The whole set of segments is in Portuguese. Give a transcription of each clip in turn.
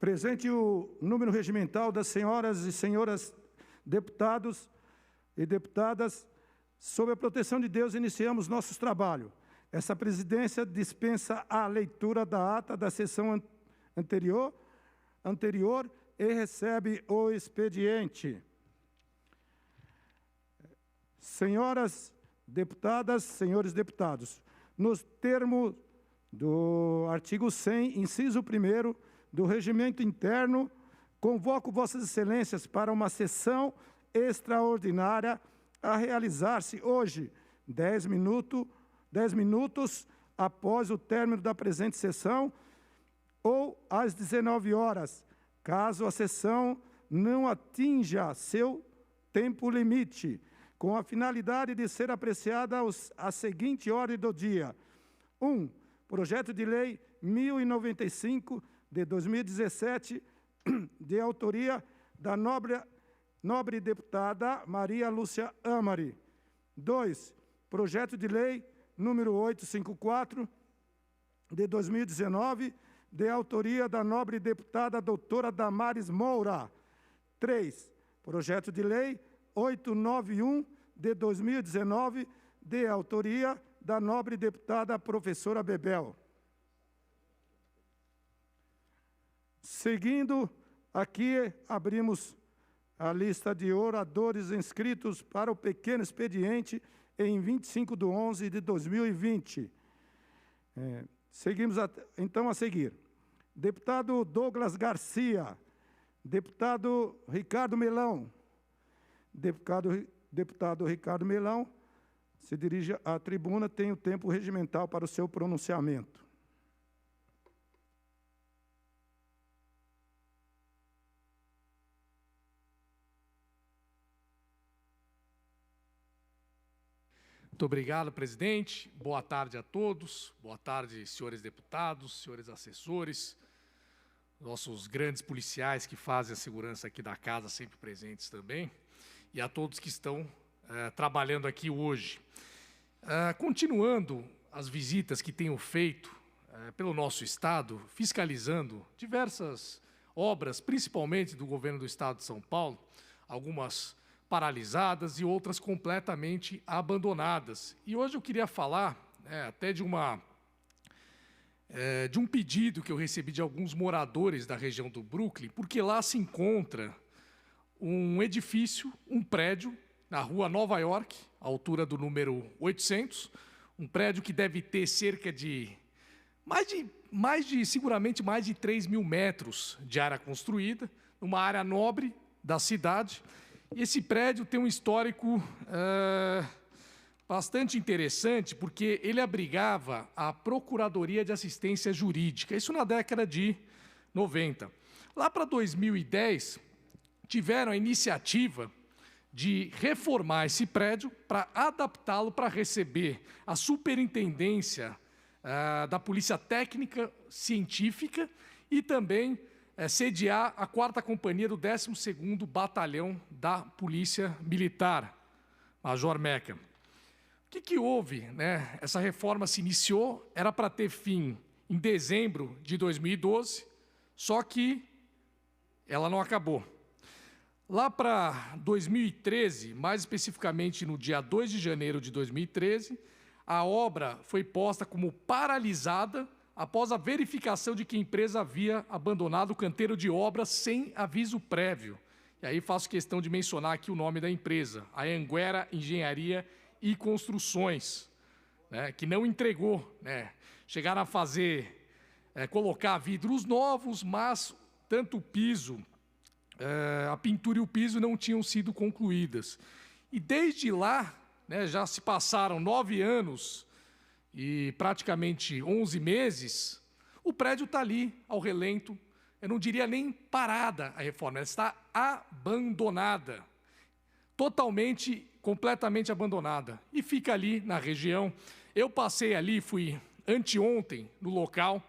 Presente o número regimental das senhoras e senhores deputados e deputadas, sob a proteção de Deus, iniciamos nossos trabalhos. Essa presidência dispensa a leitura da ata da sessão anterior e recebe o expediente. Senhoras deputadas, senhores deputados, nos termos do artigo 100, inciso 1º do Regimento Interno, convoco Vossas Excelências para uma sessão extraordinária a realizar-se hoje, 10 minutos após o término da presente sessão, ou às 19 horas, caso a sessão não atinja seu tempo limite, com a finalidade de ser apreciada a seguinte ordem do dia. 1. Projeto de Lei 1095, de 2017, de autoria da nobre deputada Maria Lúcia Amari. 2. Projeto de Lei número 854, de 2019, de autoria da nobre deputada doutora Damares Moura. 3. Projeto de Lei 891, de 2019, de autoria da nobre deputada professora Bebel. Seguindo, aqui abrimos a lista de oradores inscritos para o pequeno expediente em 25/11/2020. Seguimos, então, a seguir. Deputado Douglas Garcia, deputado Ricardo Melão. Deputado Ricardo Melão se dirige à tribuna, tem o tempo regimental para o seu pronunciamento. Muito obrigado, presidente. Boa tarde a todos. Boa tarde, senhores deputados, senhores assessores, nossos grandes policiais que fazem a segurança aqui da casa, sempre presentes também, e a todos que estão trabalhando aqui hoje. Continuando as visitas que tenho feito pelo nosso Estado, fiscalizando diversas obras, principalmente do governo do Estado de São Paulo, algumas paralisadas e outras completamente abandonadas. E hoje eu queria falar até de um pedido que eu recebi de alguns moradores da região do Brooklyn, porque lá se encontra um edifício, um prédio, na rua Nova York, à altura do número 800, um prédio que deve ter cerca de seguramente mais de 3.000 metros de área construída, numa área nobre da cidade. E esse prédio tem um histórico bastante interessante, porque ele abrigava a Procuradoria de Assistência Jurídica, isso na década de 90. Lá para 2010, tiveram a iniciativa de reformar esse prédio para adaptá-lo para receber a superintendência da Polícia Técnica Científica e também sediar a 4ª Companhia do 12º Batalhão da Polícia Militar, Major Meca. O que houve? Essa reforma se iniciou, era para ter fim em dezembro de 2012, só que ela não acabou. Lá para 2013, mais especificamente no dia 2 de janeiro de 2013, a obra foi posta como paralisada após a verificação de que a empresa havia abandonado o canteiro de obras sem aviso prévio. E aí faço questão de mencionar aqui o nome da empresa, a Anguera Engenharia e Construções, que não entregou. Chegaram a colocar vidros novos, mas tanto o piso, a pintura e o piso não tinham sido concluídas. E desde lá, já se passaram 9 anos e praticamente 11 meses, o prédio está ali, ao relento. Eu não diria nem parada a reforma, ela está abandonada. Totalmente, completamente abandonada. E fica ali na região. Eu passei ali, fui anteontem no local,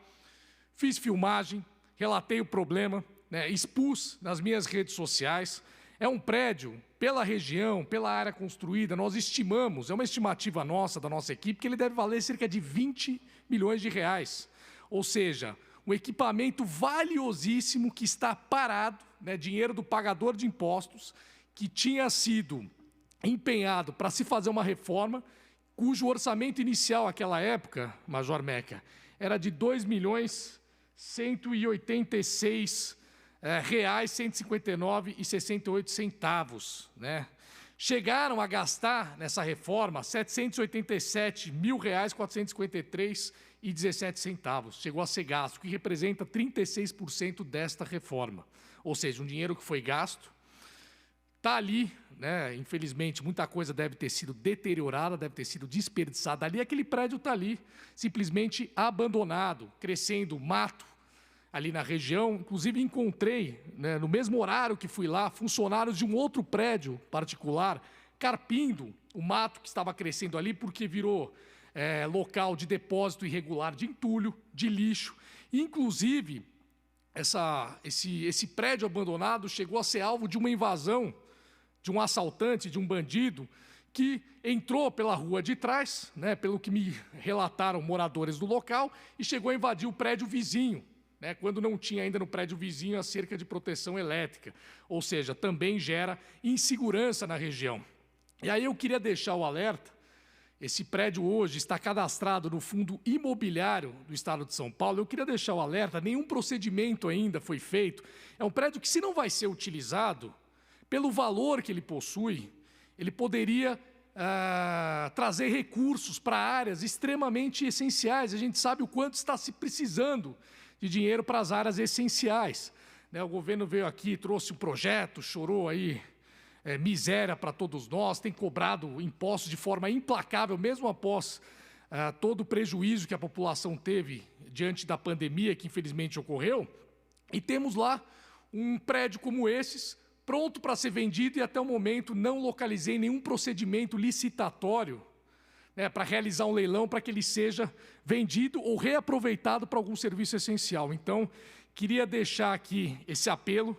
fiz filmagem, relatei o problema, expus nas minhas redes sociais. É um prédio, pela região, pela área construída, nós estimamos, é uma estimativa nossa, da nossa equipe, que ele deve valer cerca de 20 milhões de reais. Ou seja, um equipamento valiosíssimo que está parado, né, dinheiro do pagador de impostos, que tinha sido empenhado para se fazer uma reforma, cujo orçamento inicial naquela época, Major Meca, era de R$ 2.186.159,68, né? Chegaram a gastar nessa reforma R$ 787.453,17. Chegou a ser gasto, que representa 36% desta reforma. Ou seja, um dinheiro que foi gasto, está ali, né? Infelizmente, muita coisa deve ter sido deteriorada, deve ter sido desperdiçada ali. Aquele prédio está ali, simplesmente abandonado, crescendo mato ali na região. Inclusive, encontrei, né, no mesmo horário que fui lá, funcionários de um outro prédio particular carpindo o mato que estava crescendo ali, porque virou local de depósito irregular de entulho, de lixo. Inclusive, esse prédio abandonado chegou a ser alvo de uma invasão de um assaltante, de um bandido, que entrou pela rua de trás, né, pelo que me relataram moradores do local, e chegou a invadir o prédio vizinho, né, quando não tinha ainda no prédio vizinho a cerca de proteção elétrica. Ou seja, também gera insegurança na região. E aí eu queria deixar o alerta: esse prédio hoje está cadastrado no Fundo Imobiliário do Estado de São Paulo. Eu queria deixar o alerta: nenhum procedimento ainda foi feito. É um prédio que, se não vai ser utilizado, pelo valor que ele possui, ele poderia trazer recursos para áreas extremamente essenciais. A gente sabe o quanto está se precisando de dinheiro para as áreas essenciais, né? O governo veio aqui, trouxe um projeto, chorou aí miséria para todos nós, tem cobrado impostos de forma implacável, mesmo após todo o prejuízo que a população teve diante da pandemia que infelizmente ocorreu. E temos lá um prédio como esses, pronto para ser vendido, e até o momento não localizei nenhum procedimento licitatório, né, para realizar um leilão para que ele seja vendido ou reaproveitado para algum serviço essencial. Então, queria deixar aqui esse apelo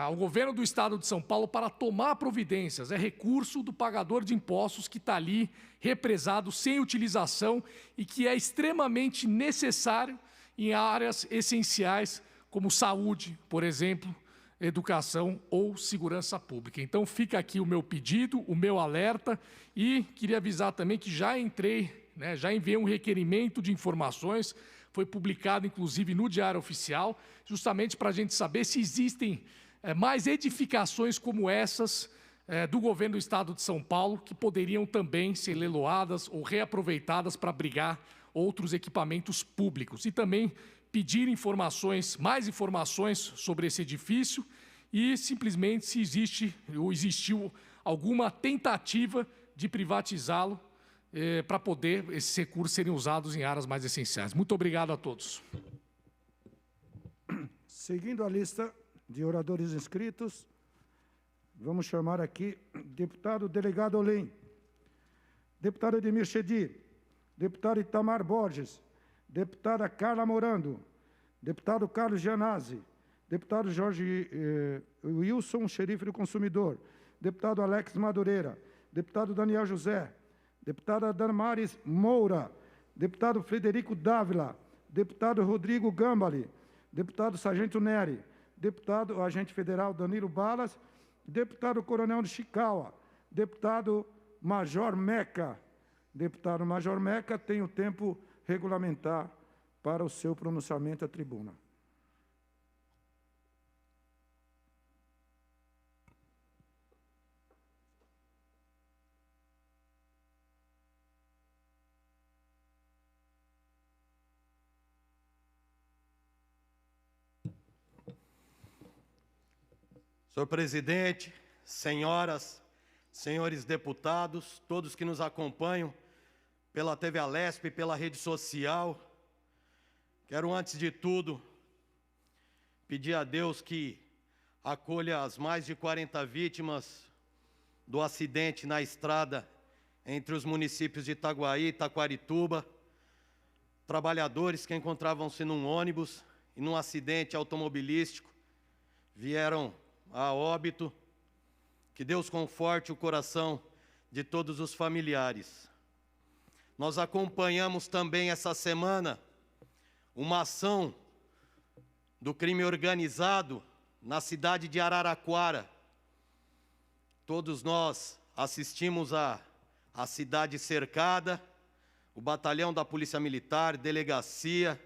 ao governo do Estado de São Paulo para tomar providências. É recurso do pagador de impostos que está ali represado, sem utilização, e que é extremamente necessário em áreas essenciais como saúde, por exemplo, educação ou segurança pública. Então, fica aqui o meu pedido, o meu alerta, e queria avisar também que já enviei um requerimento de informações, foi publicado, inclusive, no Diário Oficial, justamente para a gente saber se existem mais edificações como essas do governo do Estado de São Paulo, que poderiam também ser leiloadas ou reaproveitadas para abrigar outros equipamentos públicos. E também pedir mais informações sobre esse edifício e simplesmente se existe ou existiu alguma tentativa de privatizá-lo para poder esses recursos serem usados em áreas mais essenciais. Muito obrigado a todos. Seguindo a lista de oradores inscritos, vamos chamar aqui deputado delegado Olim, deputado Edmir Chedi, deputado Itamar Borges, deputada Carla Morando, deputado Carlos Gianazzi, deputado Jorge Wilson, xerife do consumidor, deputado Alex Madureira, deputado Daniel José, deputada Damares Moura, deputado Frederico Dávila, deputado Rodrigo Gambale, deputado Sargento Neri, deputado agente federal Danilo Balas, deputado Coronel de Chicauá, deputado Major Meca. Deputado Major Meca tem o tempo regulamentar para o seu pronunciamento à tribuna. Senhor presidente, senhoras, senhores deputados, todos que nos acompanham pela TV Alesp e pela rede social, quero, antes de tudo, pedir a Deus que acolha as mais de 40 vítimas do acidente na estrada entre os municípios de Itaguaí e Taquarituba, trabalhadores que encontravam-se num ônibus e num acidente automobilístico vieram a óbito. Que Deus conforte o coração de todos os familiares. Nós acompanhamos também essa semana uma ação do crime organizado na cidade de Araraquara. Todos nós assistimos a cidade cercada, o batalhão da Polícia Militar, delegacia,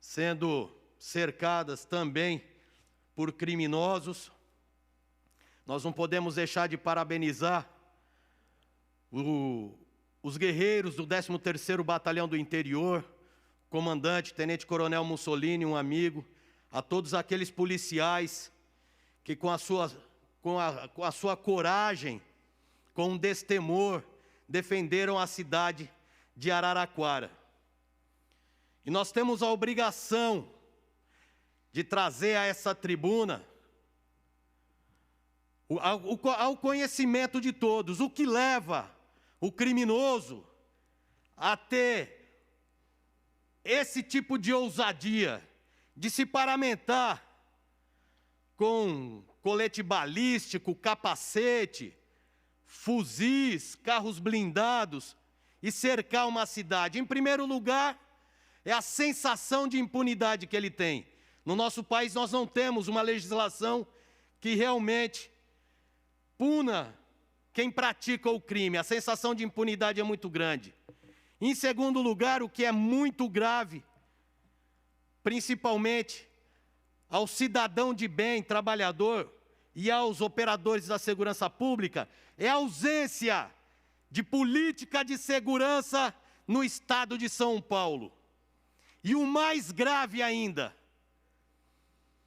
sendo cercadas também por criminosos. Nós não podemos deixar de parabenizar os guerreiros do 13º Batalhão do Interior, comandante, tenente-coronel Mussolini, um amigo, a todos aqueles policiais que com a sua coragem, com destemor, defenderam a cidade de Araraquara. E nós temos a obrigação de trazer a essa tribuna ao conhecimento de todos o que leva o criminoso a ter esse tipo de ousadia, de se paramentar com colete balístico, capacete, fuzis, carros blindados e cercar uma cidade. Em primeiro lugar, é a sensação de impunidade que ele tem. No nosso país, nós não temos uma legislação que realmente puna quem pratica o crime. A sensação de impunidade é muito grande. Em segundo lugar, o que é muito grave, principalmente ao cidadão de bem, trabalhador, e aos operadores da segurança pública, é a ausência de política de segurança no estado de São Paulo. E o mais grave ainda,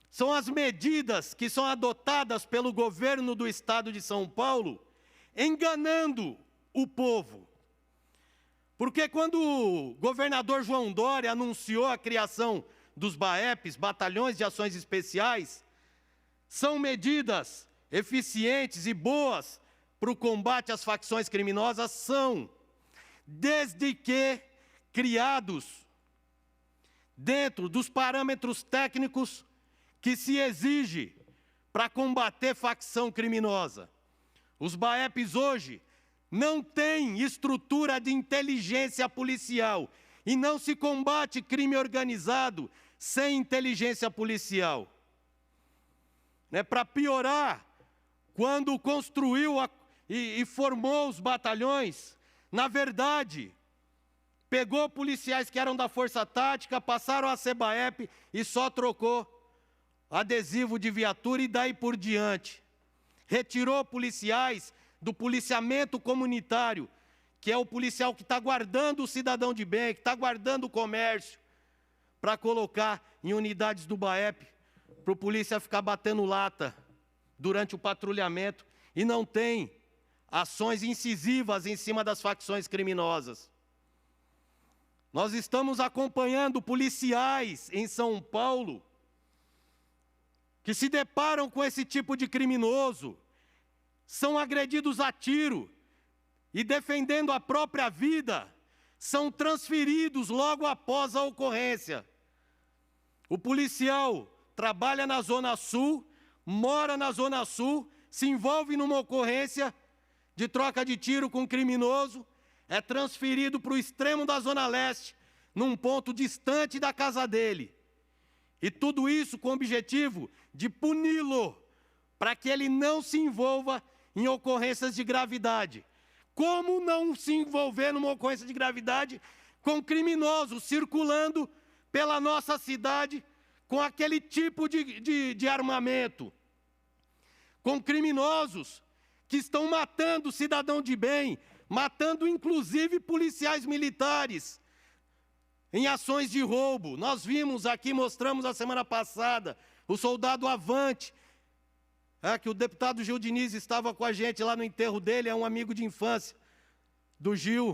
são as medidas que são adotadas pelo governo do estado de São Paulo, enganando o povo. Porque quando o governador João Dória anunciou a criação dos BAEPs, Batalhões de Ações Especiais, são medidas eficientes e boas para o combate às facções criminosas, são, desde que criados dentro dos parâmetros técnicos que se exige para combater facção criminosa. Os BAEPs hoje não têm estrutura de inteligência policial e não se combate crime organizado sem inteligência policial. Para piorar, quando construiu e formou os batalhões, na verdade, pegou policiais que eram da Força Tática, passaram a ser BAEP e só trocou adesivo de viatura e daí por diante. Retirou policiais do policiamento comunitário, que é o policial que está guardando o cidadão de bem, que está guardando o comércio, para colocar em unidades do BAEP, para o polícia ficar batendo lata durante o patrulhamento e não tem ações incisivas em cima das facções criminosas. Nós estamos acompanhando policiais em São Paulo que se deparam com esse tipo de criminoso, são agredidos a tiro e, defendendo a própria vida, são transferidos logo após a ocorrência. O policial trabalha na Zona Sul, mora na Zona Sul, se envolve numa ocorrência de troca de tiro com um criminoso, é transferido para o extremo da Zona Leste, num ponto distante da casa dele. E tudo isso com o objetivo de puni-lo, para que ele não se envolva em ocorrências de gravidade. Como não se envolver numa ocorrência de gravidade com criminosos circulando pela nossa cidade com aquele tipo de armamento? Com criminosos que estão matando cidadão de bem, matando inclusive policiais militares em ações de roubo. Nós vimos aqui, mostramos a semana passada, o soldado Avante, que o deputado Gil Diniz estava com a gente lá no enterro dele, é um amigo de infância do Gil.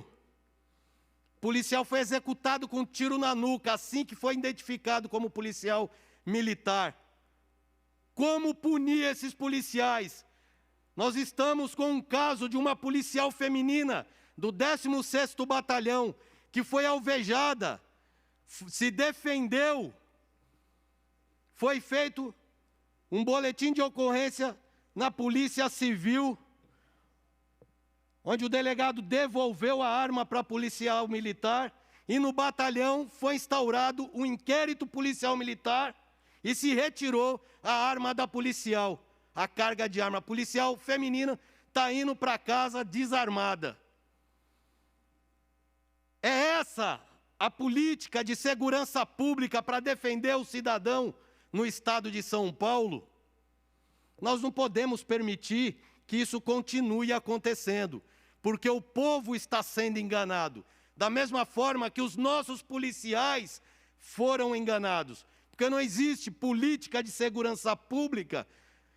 O policial foi executado com um tiro na nuca, assim que foi identificado como policial militar. Como punir esses policiais? Nós estamos com um caso de uma policial feminina do 16º Batalhão, que foi alvejada, se defendeu, foi feito um boletim de ocorrência na Polícia Civil, onde o delegado devolveu a arma para a policial militar e no batalhão foi instaurado um inquérito policial militar e se retirou a arma da policial, a carga de arma policial feminina está indo para casa desarmada. É essa a política de segurança pública para defender o cidadão no estado de São Paulo? Nós não podemos permitir que isso continue acontecendo, porque o povo está sendo enganado, da mesma forma que os nossos policiais foram enganados, porque não existe política de segurança pública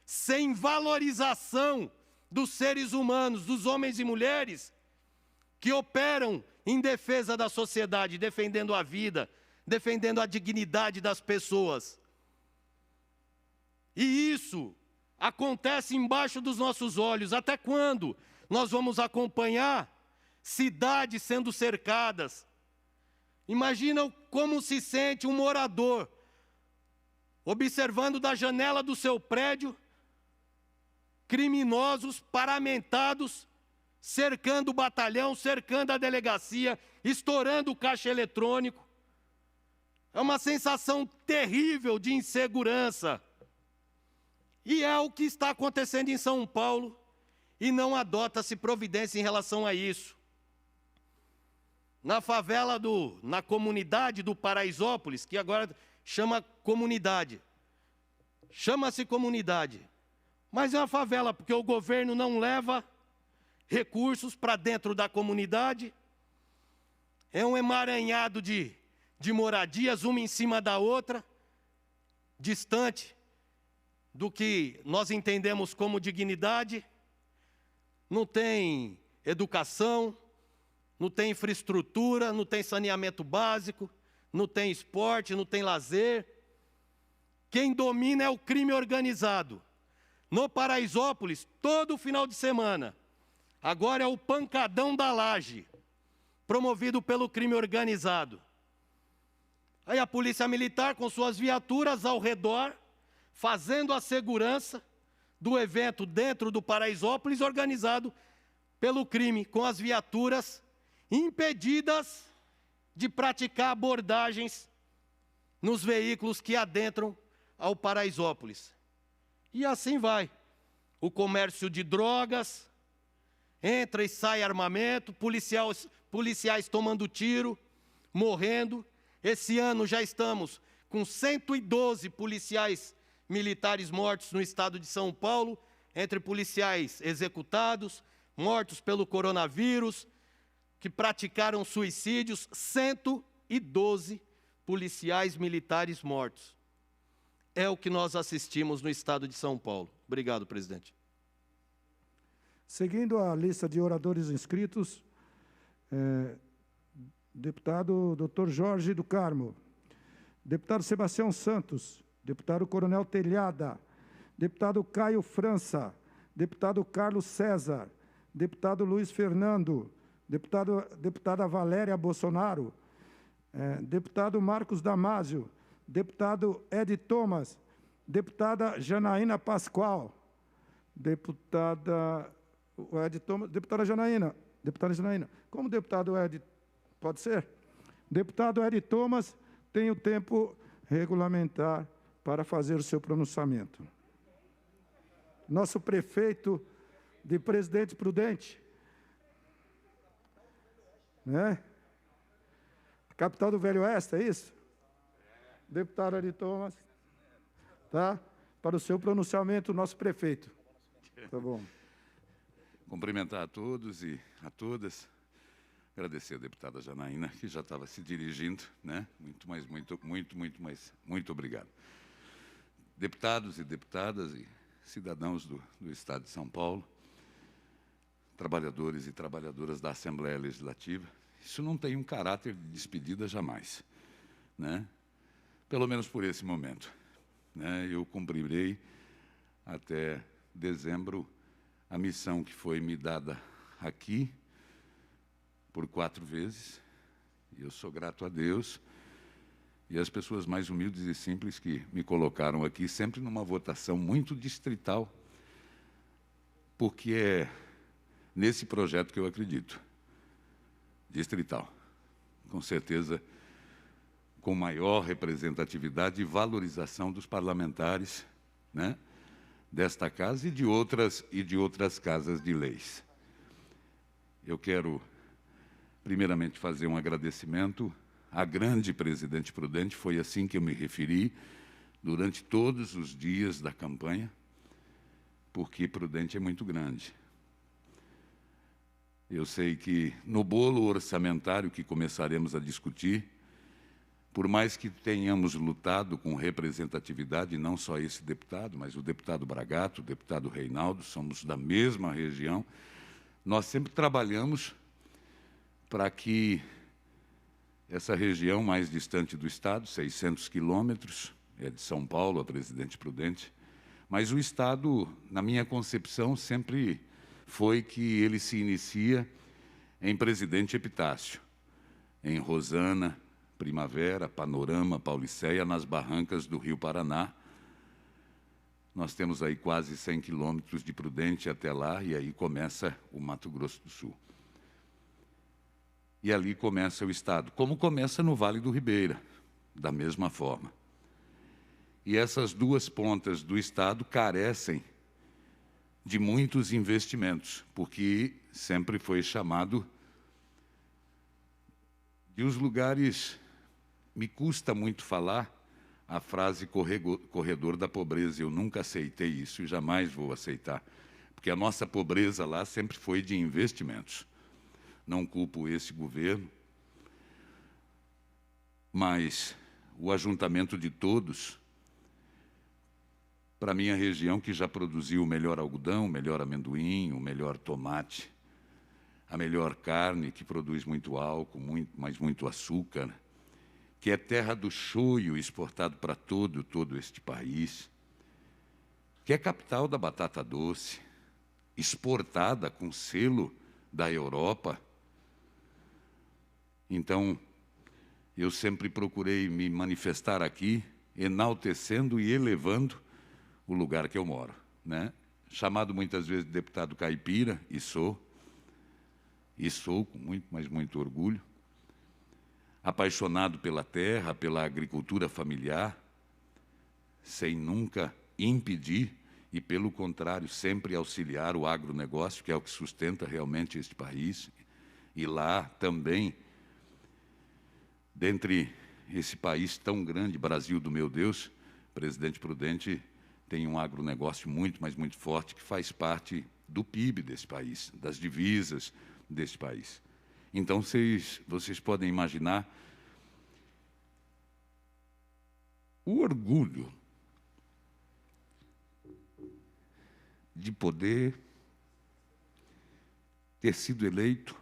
sem valorização dos seres humanos, dos homens e mulheres que operam em defesa da sociedade, defendendo a vida, defendendo a dignidade das pessoas. E isso acontece embaixo dos nossos olhos. Até quando nós vamos acompanhar cidades sendo cercadas? Imagina como se sente um morador observando da janela do seu prédio criminosos paramentados cercando o batalhão, cercando a delegacia, estourando o caixa eletrônico. É uma sensação terrível de insegurança. E é o que está acontecendo em São Paulo, e não adota-se providência em relação a isso. Na favela na comunidade do Paraisópolis, que agora chama comunidade, chama-se comunidade, mas é uma favela porque o governo não leva recursos para dentro da comunidade, é um emaranhado de moradias, uma em cima da outra, distante do que nós entendemos como dignidade, não tem educação, não tem infraestrutura, não tem saneamento básico, não tem esporte, não tem lazer. Quem domina é o crime organizado. No Paraisópolis, todo final de semana, agora é o pancadão da laje, promovido pelo crime organizado. Aí a polícia militar com suas viaturas ao redor, fazendo a segurança do evento dentro do Paraisópolis, organizado pelo crime, com as viaturas impedidas de praticar abordagens nos veículos que adentram ao Paraisópolis. E assim vai. O comércio de drogas, entra e sai armamento, policiais tomando tiro, morrendo. Esse ano já estamos com 112 policiais militares mortos no estado de São Paulo, entre policiais executados, mortos pelo coronavírus, que praticaram suicídios, 112 policiais militares mortos. É o que nós assistimos no estado de São Paulo. Obrigado, presidente. Seguindo a lista de oradores inscritos, deputado Dr. Jorge do Carmo, deputado Sebastião Santos, deputado Coronel Telhada, deputado Caio França, deputado Carlos César, deputado Luiz Fernando, deputada Valéria Bolsonaro, deputado Marcos Damásio, deputado Ed Thomas, deputada Janaína Pascoal, deputada Janaína, como deputado Ed, pode ser? Deputado Ed Thomas tem o tempo regulamentar para fazer o seu pronunciamento. Nosso prefeito de Presidente Prudente, né? Capital do Velho Oeste, é isso? Deputado Ed Thomas, tá? Para o seu pronunciamento, nosso prefeito. Tá bom. Cumprimentar a todos e a todas. Agradecer a deputada Janaína, que já estava se dirigindo, né? Muito obrigado. Deputados e deputadas e cidadãos do Estado de São Paulo, trabalhadores e trabalhadoras da Assembleia Legislativa, isso não tem um caráter de despedida jamais, né? Pelo menos por esse momento, né? Eu cumprirei até dezembro a missão que foi me dada aqui por 4 vezes, e eu sou grato a Deus e às pessoas mais humildes e simples que me colocaram aqui, sempre numa votação muito distrital, porque é nesse projeto que eu acredito, distrital. com certeza, com maior representatividade e valorização dos parlamentares, né, desta casa e de outras casas de leis. Eu quero, primeiramente, fazer um agradecimento à grande presidente Prudente, foi assim que eu me referi durante todos os dias da campanha, porque Prudente é muito grande. Eu sei que no bolo orçamentário que começaremos a discutir, por mais que tenhamos lutado com representatividade, não só esse deputado, mas o deputado Bragato, o deputado Reinaldo, somos da mesma região, nós sempre trabalhamos para que essa região mais distante do Estado, 600 quilômetros, é de São Paulo, a Presidente Prudente, mas o Estado, na minha concepção, sempre foi que ele se inicia em Presidente Epitácio, em Rosana, Primavera, Panorama, Paulicéia, nas barrancas do Rio Paraná. Nós temos aí quase 100 quilômetros de Prudente até lá, e aí começa o Mato Grosso do Sul. E ali começa o Estado, como começa no Vale do Ribeira, da mesma forma. E essas duas pontas do Estado carecem de muitos investimentos, porque sempre foi chamado de os lugares, me custa muito falar a frase corredor da pobreza, eu nunca aceitei isso e jamais vou aceitar, porque a nossa pobreza lá sempre foi de investimentos. Não culpo esse governo, mas o ajuntamento de todos, para a minha região, que já produziu o melhor algodão, o melhor amendoim, o melhor tomate, a melhor carne, que produz muito álcool, mas muito açúcar, que é terra do shoyu exportado para todo este país, que é capital da batata doce, exportada com selo da Europa. Então, eu sempre procurei me manifestar aqui, enaltecendo e elevando o lugar que eu moro, né? Chamado muitas vezes de deputado caipira, e sou com muito, mas muito orgulho, apaixonado pela terra, pela agricultura familiar, sem nunca impedir e, pelo contrário, sempre auxiliar o agronegócio, que é o que sustenta realmente este país. E lá também, dentre esse país tão grande, Brasil do meu Deus, Presidente Prudente tem um agronegócio muito, mas muito forte, que faz parte do PIB desse país, das divisas desse país. Então, vocês podem imaginar o orgulho de poder ter sido eleito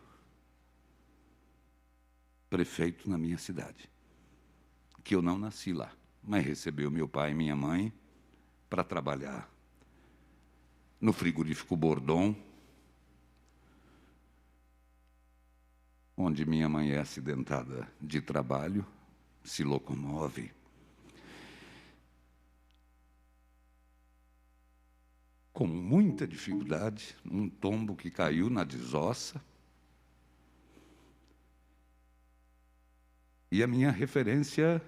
prefeito na minha cidade, que eu não nasci lá, mas recebeu meu pai e minha mãe para trabalhar no frigorífico Bordon, onde minha mãe é acidentada de trabalho, se locomove. Com muita dificuldade, um tombo que caiu na desossa. E a minha referência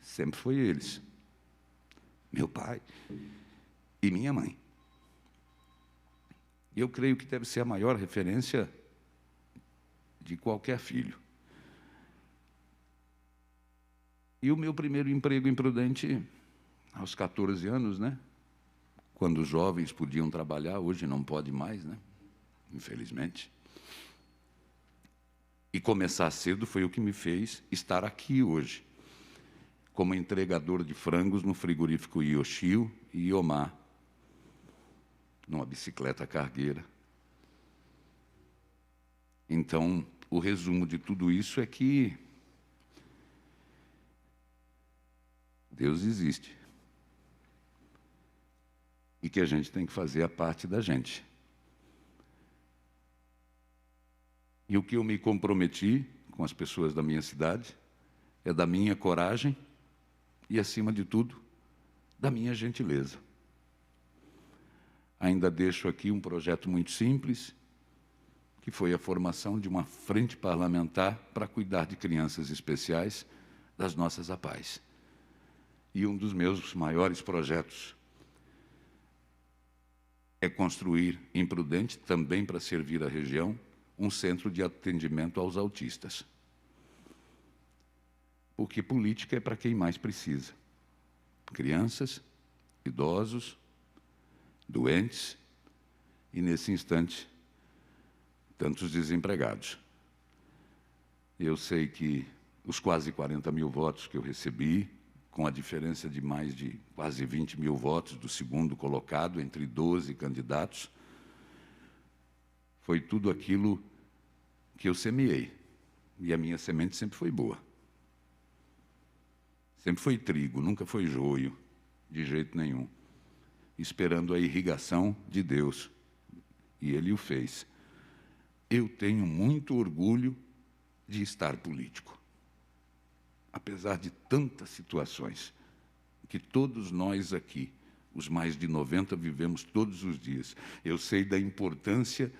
sempre foi eles, meu pai e minha mãe. Eu creio que deve ser a maior referência de qualquer filho. E o meu primeiro emprego em Prudente, aos 14 anos, né? Quando os jovens podiam trabalhar, hoje não pode mais, né? Infelizmente. E começar cedo foi o que me fez estar aqui hoje, como entregador de frangos no frigorífico Yoshio e Iomar, numa bicicleta cargueira. Então, o resumo de tudo isso é que Deus existe e que a gente tem que fazer a parte da gente. E o que eu me comprometi com as pessoas da minha cidade é da minha coragem e, acima de tudo, da minha gentileza. Ainda deixo aqui um projeto muito simples, que foi a formação de uma frente parlamentar para cuidar de crianças especiais das nossas APAES. E um dos meus maiores projetos é construir em Prudente, também para servir a região, um centro de atendimento aos autistas. Porque política é para quem mais precisa. Crianças, idosos, doentes e, nesse instante, tantos desempregados. Eu sei que os quase 40 mil votos que eu recebi, com a diferença de mais de quase 20 mil votos do segundo colocado, entre 12 candidatos, foi tudo aquilo que eu semeei. E a minha semente sempre foi boa. Sempre foi trigo, nunca foi joio, de jeito nenhum. Esperando a irrigação de Deus. E Ele o fez. Eu tenho muito orgulho de estar político. Apesar de tantas situações que todos nós aqui, os mais de 90, vivemos todos os dias. Eu sei da importância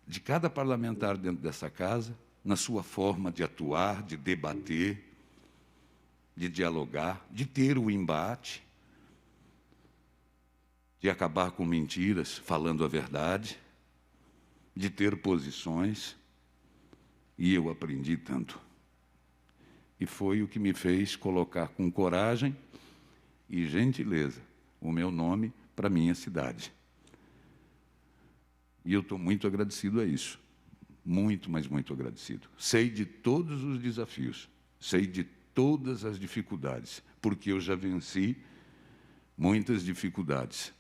de cada parlamentar dentro dessa casa, na sua forma de atuar, de debater, de dialogar, de ter o embate, de acabar com mentiras, falando a verdade, de ter posições, e eu aprendi tanto. E foi o que me fez colocar com coragem e gentileza o meu nome para a minha cidade. E eu estou muito agradecido a isso. Muito, mas muito agradecido. Sei de todos os desafios, sei de todas as dificuldades, porque eu já venci muitas dificuldades.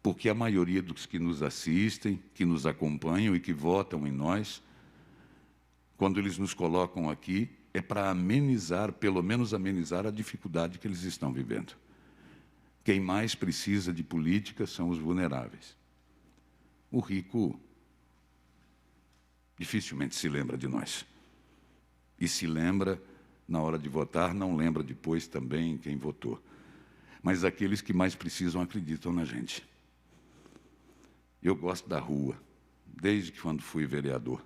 Porque a maioria dos que nos assistem, que nos acompanham e que votam em nós, quando eles nos colocam aqui, é para amenizar, pelo menos amenizar a dificuldade que eles estão vivendo. Quem mais precisa de política são os vulneráveis. O rico dificilmente se lembra de nós. E se lembra na hora de votar, não lembra depois também quem votou. Mas aqueles que mais precisam acreditam na gente. Eu gosto da rua, desde que quando fui vereador.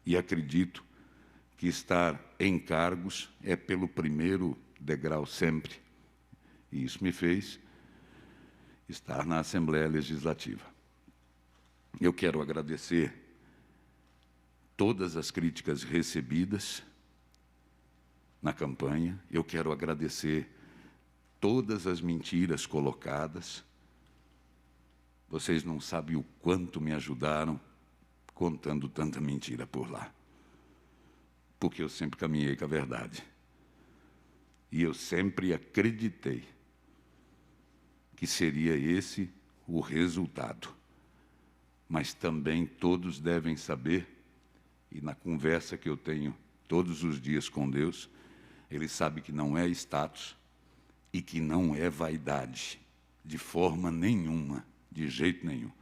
E acredito que estar em cargos é pelo primeiro degrau sempre. E isso me fez estar na Assembleia Legislativa. Eu quero agradecer todas as críticas recebidas na campanha. Eu quero agradecer todas as mentiras colocadas. Vocês não sabem o quanto me ajudaram contando tanta mentira por lá. Porque eu sempre caminhei com a verdade. E eu sempre acreditei que seria esse o resultado. Mas também todos devem saber, e na conversa que eu tenho todos os dias com Deus, Ele sabe que não é status e que não é vaidade, de forma nenhuma, de jeito nenhum.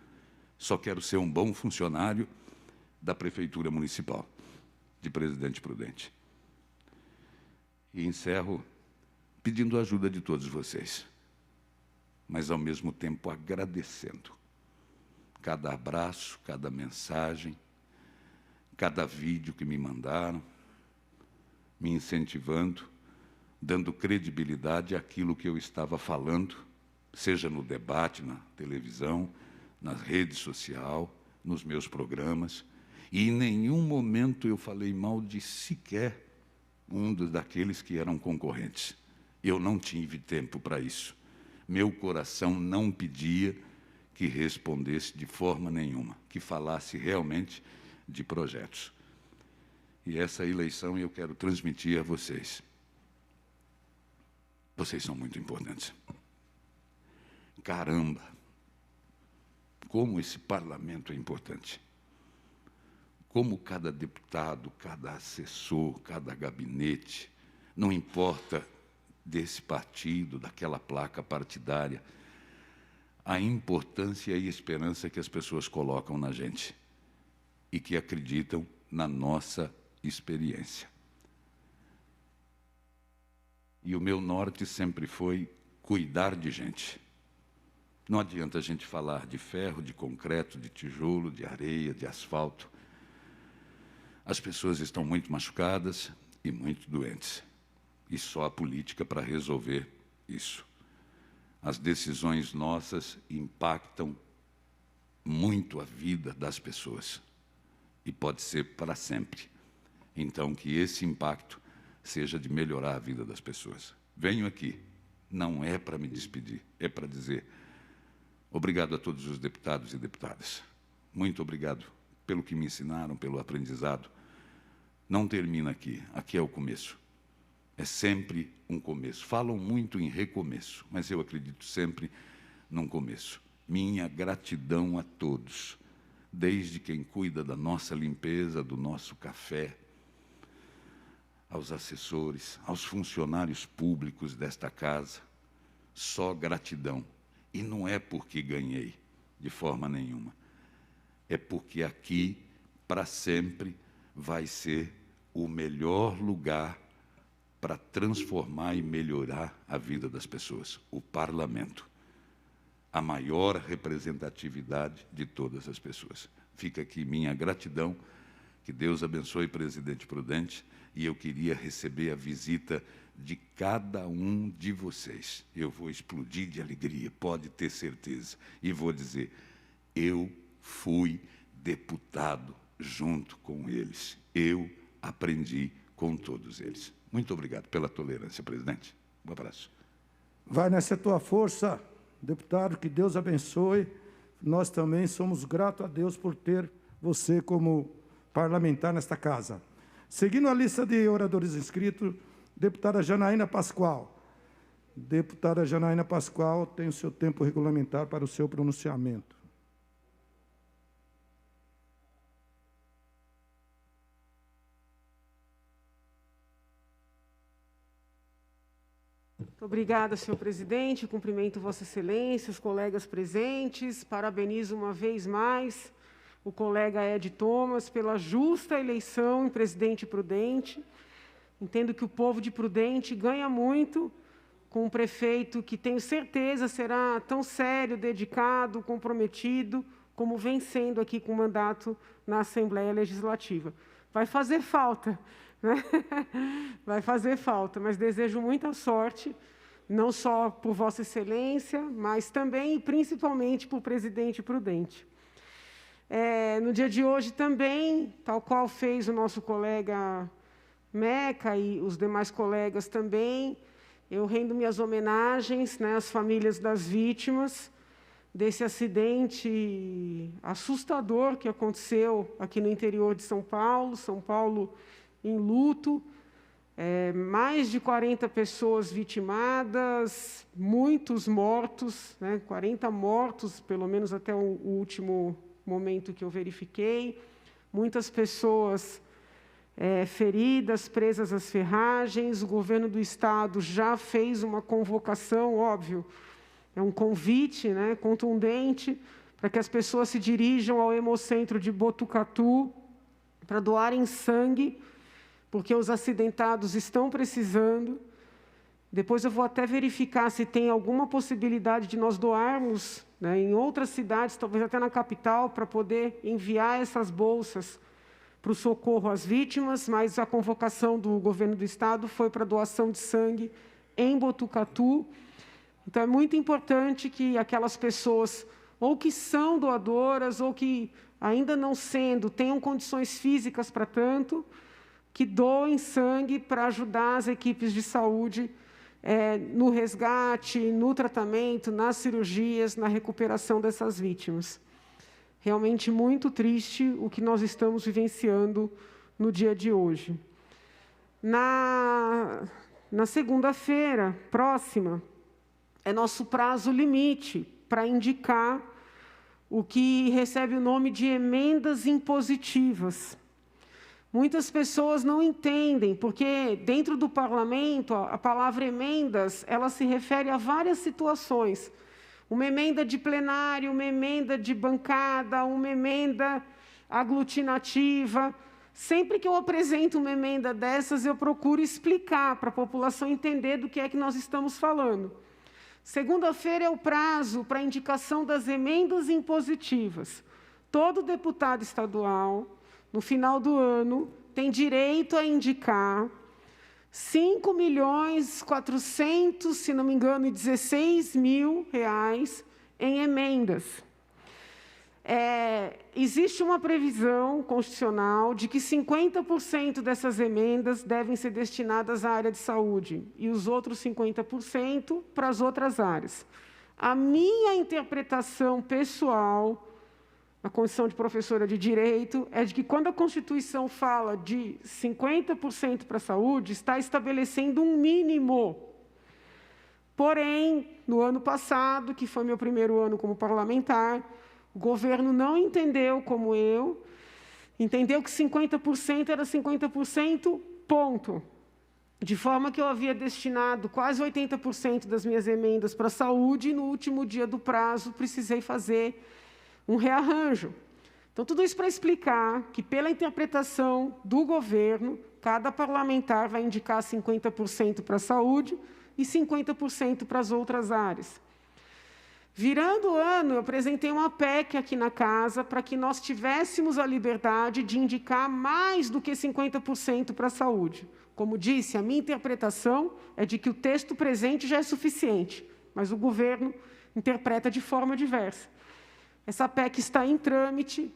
Só quero ser um bom funcionário da Prefeitura Municipal de Presidente Prudente. E encerro pedindo a ajuda de todos vocês, mas ao mesmo tempo agradecendo cada abraço, cada mensagem, cada vídeo que me mandaram, me incentivando, dando credibilidade àquilo que eu estava falando, seja no debate, na televisão, na rede social, nos meus programas. E em nenhum momento eu falei mal de sequer um daqueles que eram concorrentes. Eu não tive tempo para isso. Meu coração não pedia que respondesse de forma nenhuma, que falasse realmente de projetos. E essa eleição eu quero transmitir a vocês. Vocês são muito importantes. Caramba! Como esse parlamento é importante. Como cada deputado, cada assessor, cada gabinete, não importa desse partido, daquela placa partidária, a importância e a esperança que as pessoas colocam na gente e que acreditam na nossa experiência. E o meu norte sempre foi cuidar de gente. Não adianta a gente falar de ferro, de concreto, de tijolo, de areia, de asfalto. As pessoas estão muito machucadas e muito doentes. E só a política para resolver isso. As decisões nossas impactam muito a vida das pessoas. E pode ser para sempre. Então, que esse impacto seja de melhorar a vida das pessoas. Venho aqui, não é para me despedir, é para dizer obrigado a todos os deputados e deputadas. Muito obrigado pelo que me ensinaram, pelo aprendizado. Não termina aqui, aqui é o começo. É sempre um começo. Falam muito em recomeço, mas eu acredito sempre num começo. Minha gratidão a todos, desde quem cuida da nossa limpeza, do nosso café, aos assessores, aos funcionários públicos desta casa. Só gratidão. E não é porque ganhei, de forma nenhuma. É porque aqui, para sempre, vai ser o melhor lugar para transformar e melhorar a vida das pessoas. O parlamento. A maior representatividade de todas as pessoas. Fica aqui minha gratidão. Que Deus abençoe, presidente Prudente. E eu queria receber a visita de cada um de vocês. Eu vou explodir de alegria, pode ter certeza. E vou dizer, eu fui deputado junto com eles. Eu aprendi com todos eles. Muito obrigado pela tolerância, presidente. Um abraço. Vai nessa tua força, deputado, que Deus abençoe. Nós também somos gratos a Deus por ter você como parlamentar nesta casa. Seguindo a lista de oradores inscritos, deputada Janaína Pascoal. Deputada Janaína Pascoal tem o seu tempo regulamentar para o seu pronunciamento. Muito obrigada, senhor presidente. Cumprimento Vossa Excelência, os colegas presentes. Parabenizo uma vez mais o colega Ed Thomas pela justa eleição em presidente Prudente. Entendo que o povo de Prudente ganha muito com um prefeito que tenho certeza será tão sério, dedicado, comprometido, como vem sendo aqui com o mandato na Assembleia Legislativa. Vai fazer falta, né? Vai fazer falta, mas desejo muita sorte, não só por Vossa Excelência, mas também e principalmente por presidente Prudente. No dia de hoje também, tal qual fez o nosso colega Meca e os demais colegas também, eu rendo minhas homenagens, né, às famílias das vítimas desse acidente assustador que aconteceu aqui no interior de São Paulo em luto, mais de 40 pessoas vitimadas, muitos mortos, né, 40 mortos, pelo menos até o último momento que eu verifiquei, muitas pessoas feridas, presas às ferragens. O governo do Estado já fez uma convocação, óbvio, é um convite, né, contundente, para que as pessoas se dirijam ao Hemocentro de Botucatu para doarem sangue, porque os acidentados estão precisando. Depois eu vou até verificar se tem alguma possibilidade de nós doarmos, né, em outras cidades, talvez até na capital, para poder enviar essas bolsas para o socorro às vítimas, mas a convocação do governo do Estado foi para doação de sangue em Botucatu. Então, é muito importante que aquelas pessoas, ou que são doadoras, ou que, ainda não sendo, tenham condições físicas para tanto, que doem sangue para ajudar as equipes de saúde no resgate, no tratamento, nas cirurgias, na recuperação dessas vítimas. Realmente muito triste o que nós estamos vivenciando no dia de hoje. Na segunda-feira próxima, é nosso prazo limite para indicar o que recebe o nome de emendas impositivas. Muitas pessoas não entendem, porque dentro do parlamento, a palavra emendas, ela se refere a várias situações. Uma emenda de plenário, uma emenda de bancada, uma emenda aglutinativa. Sempre que eu apresento uma emenda dessas, eu procuro explicar para a população entender do que é que nós estamos falando. Segunda-feira é o prazo para indicação das emendas impositivas. Todo deputado estadual, no final do ano, tem direito a indicar 5.400.000, se não me engano, 16.000 reais em emendas. Existe uma previsão constitucional de que 50% dessas emendas devem ser destinadas à área de saúde e os outros 50% para as outras áreas. A minha interpretação pessoal, a condição de professora de Direito, é de que quando a Constituição fala de 50% para a saúde, está estabelecendo um mínimo. Porém, no ano passado, que foi meu primeiro ano como parlamentar, o governo não entendeu como eu, entendeu que 50% era 50%, ponto. De forma que eu havia destinado quase 80% das minhas emendas para a saúde e no último dia do prazo precisei fazer um rearranjo. Então, tudo isso para explicar que, pela interpretação do governo, cada parlamentar vai indicar 50% para a saúde e 50% para as outras áreas. Virando o ano, eu apresentei uma PEC aqui na casa para que nós tivéssemos a liberdade de indicar mais do que 50% para a saúde. Como disse, a minha interpretação é de que o texto presente já é suficiente, mas o governo interpreta de forma diversa. Essa PEC está em trâmite.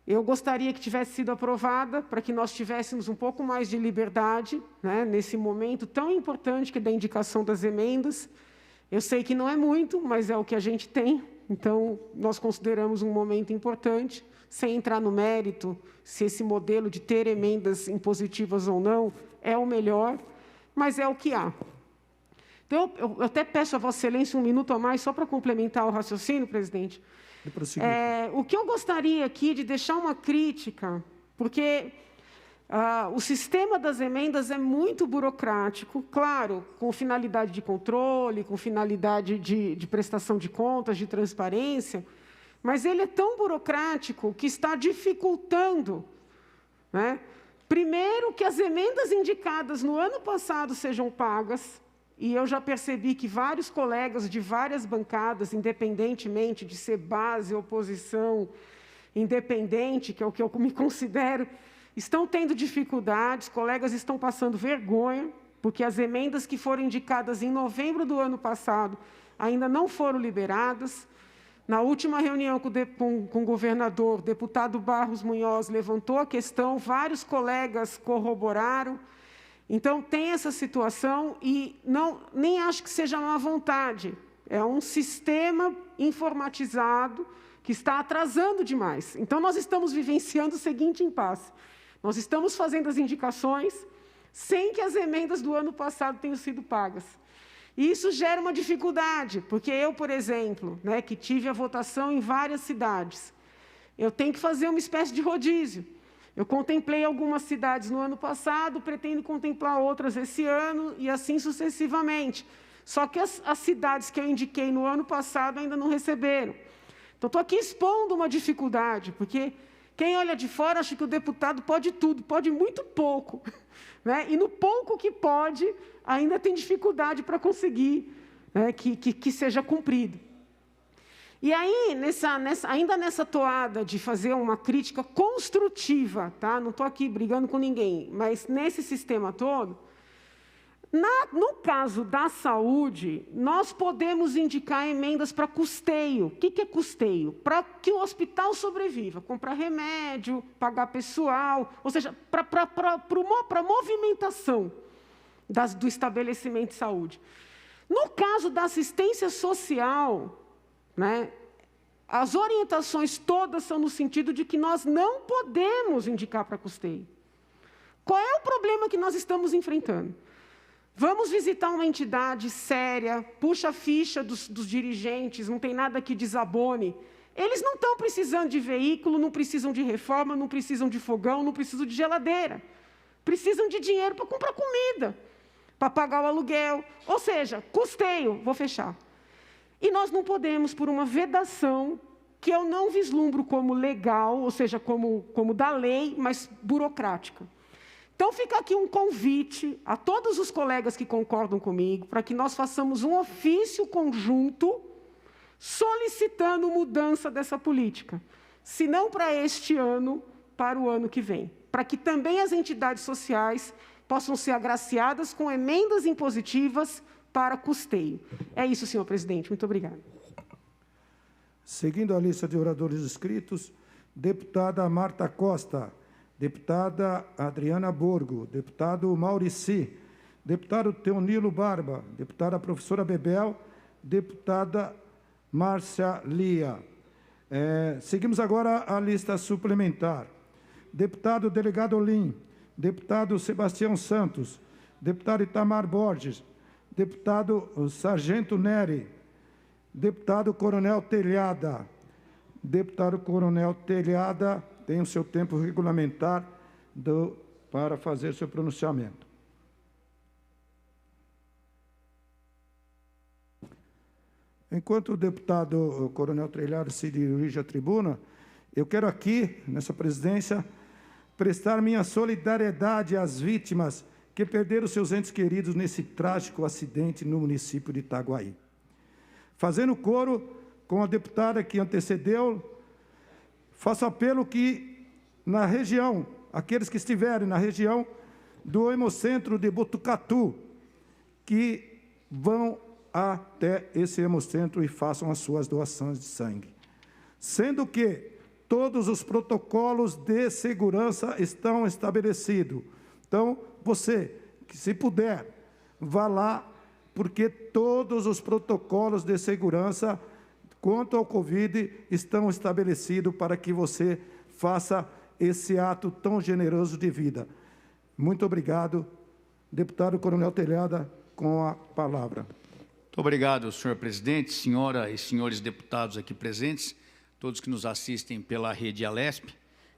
Eu gostaria que tivesse sido aprovada para que nós tivéssemos um pouco mais de liberdade, né, nesse momento tão importante que é da indicação das emendas. Eu sei que não é muito, mas é o que a gente tem, então nós consideramos um momento importante, sem entrar no mérito se esse modelo de ter emendas impositivas ou não é o melhor, mas é o que há. Então, eu até peço a Vossa Excelência um minuto a mais, só para complementar o raciocínio, presidente. O que eu gostaria aqui de deixar uma crítica, porque o sistema das emendas é muito burocrático, claro, com finalidade de controle, com finalidade de prestação de contas, de transparência, mas ele é tão burocrático que está dificultando, né? Primeiro, que as emendas indicadas no ano passado sejam pagas, e eu já percebi que vários colegas de várias bancadas, independentemente de ser base, oposição, independente, que é o que eu me considero, estão tendo dificuldades, colegas estão passando vergonha, porque as emendas que foram indicadas em novembro do ano passado ainda não foram liberadas. Na última reunião com o governador, o deputado Barros Munhoz levantou a questão, vários colegas corroboraram. Então, tem essa situação e nem acho que seja má vontade. É um sistema informatizado que está atrasando demais. Então, nós estamos vivenciando o seguinte impasse. Nós estamos fazendo as indicações sem que as emendas do ano passado tenham sido pagas. E isso gera uma dificuldade, porque eu, por exemplo, né, que tive a votação em várias cidades, eu tenho que fazer uma espécie de rodízio. Eu contemplei algumas cidades no ano passado, pretendo contemplar outras esse ano e assim sucessivamente. Só que as cidades que eu indiquei no ano passado ainda não receberam. Então, estou aqui expondo uma dificuldade, porque quem olha de fora acha que o deputado pode tudo, pode muito pouco, né? E no pouco que pode, ainda tem dificuldade para conseguir, né, que seja cumprido. E aí, ainda nessa toada de fazer uma crítica construtiva, tá? Não estou aqui brigando com ninguém, mas nesse sistema todo, no caso da saúde, nós podemos indicar emendas para custeio. O que é custeio? Para que o hospital sobreviva, comprar remédio, pagar pessoal, ou seja, para a movimentação do estabelecimento de saúde. No caso da assistência social, né, as orientações todas são no sentido de que nós não podemos indicar para custeio. Qual é o problema que nós estamos enfrentando? Vamos visitar uma entidade séria, puxa a ficha dos dirigentes, não tem nada que desabone. Eles não estão precisando de veículo, não precisam de reforma, não precisam de fogão, não precisam de geladeira. Precisam de dinheiro para comprar comida, para pagar o aluguel. Ou seja, custeio, vou fechar. E nós não podemos, por uma vedação, que eu não vislumbro como legal, ou seja, como da lei, mas burocrática. Então, fica aqui um convite a todos os colegas que concordam comigo, para que nós façamos um ofício conjunto solicitando mudança dessa política, se não para este ano, para o ano que vem, para que também as entidades sociais possam ser agraciadas com emendas impositivas para custeio. É isso, senhor presidente. Muito obrigada. Seguindo a lista de oradores inscritos, deputada Marta Costa, deputada Adriana Borgo, deputado Maurici, deputado Teonilo Barba, deputada professora Bebel, deputada Márcia Lia. Seguimos agora a lista suplementar. Deputado Delegado Olim, deputado Sebastião Santos, deputado Itamar Borges, deputado Sargento Neri, deputado Coronel Telhada. Deputado Coronel Telhada tem o seu tempo regulamentar para fazer seu pronunciamento. Enquanto o deputado Coronel Telhada se dirige à tribuna, eu quero aqui, nessa presidência, prestar minha solidariedade às vítimas que perderam seus entes queridos nesse trágico acidente no município de Itaguaí. Fazendo coro com a deputada que antecedeu, faço apelo que, na região, aqueles que estiverem na região do Hemocentro de Botucatu, que vão até esse Hemocentro e façam as suas doações de sangue. Sendo que todos os protocolos de segurança estão estabelecidos. Então, você, que se puder, vá lá, porque todos os protocolos de segurança quanto ao Covid estão estabelecidos para que você faça esse ato tão generoso de vida. Muito obrigado. Deputado Coronel Telhada, com a palavra. Muito obrigado, senhor presidente, senhora e senhores deputados aqui presentes, todos que nos assistem pela rede Alesp.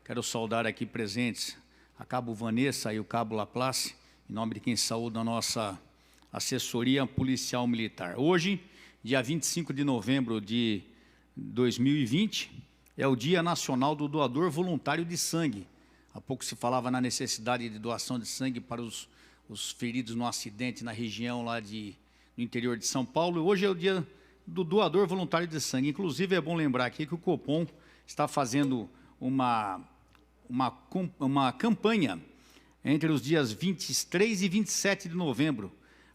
Quero saudar aqui presentes a cabo Vanessa e o cabo Laplace, em nome de quem saúda a nossa assessoria policial militar. Hoje, dia 25 de novembro de 2020, é o Dia Nacional do Doador Voluntário de Sangue. Há pouco se falava na necessidade de doação de sangue para os feridos no acidente na região lá no interior de São Paulo. Hoje é o dia do doador voluntário de sangue. Inclusive, é bom lembrar aqui que o Copom está fazendo uma campanha entre os dias 23 e 27 de novembro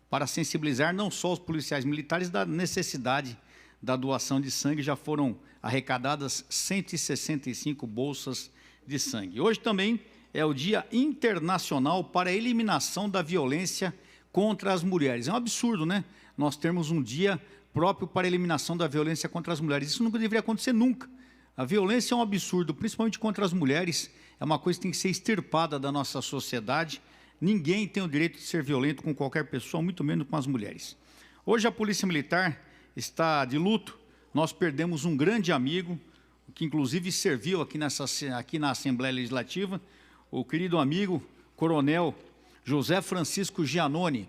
para sensibilizar não só os policiais militares da necessidade da doação de sangue. Já foram arrecadadas 165 bolsas de sangue. Hoje também é o Dia Internacional para a Eliminação da Violência contra as Mulheres. É um absurdo, né? Nós termos um dia próprio para a eliminação da violência contra as mulheres. Isso nunca deveria acontecer nunca. A violência é um absurdo, principalmente contra as mulheres. É uma coisa que tem que ser extirpada da nossa sociedade. Ninguém tem o direito de ser violento com qualquer pessoa, muito menos com as mulheres. Hoje a Polícia Militar está de luto. Nós perdemos um grande amigo, que inclusive serviu aqui na Assembleia Legislativa, o querido amigo Coronel José Francisco Giannone.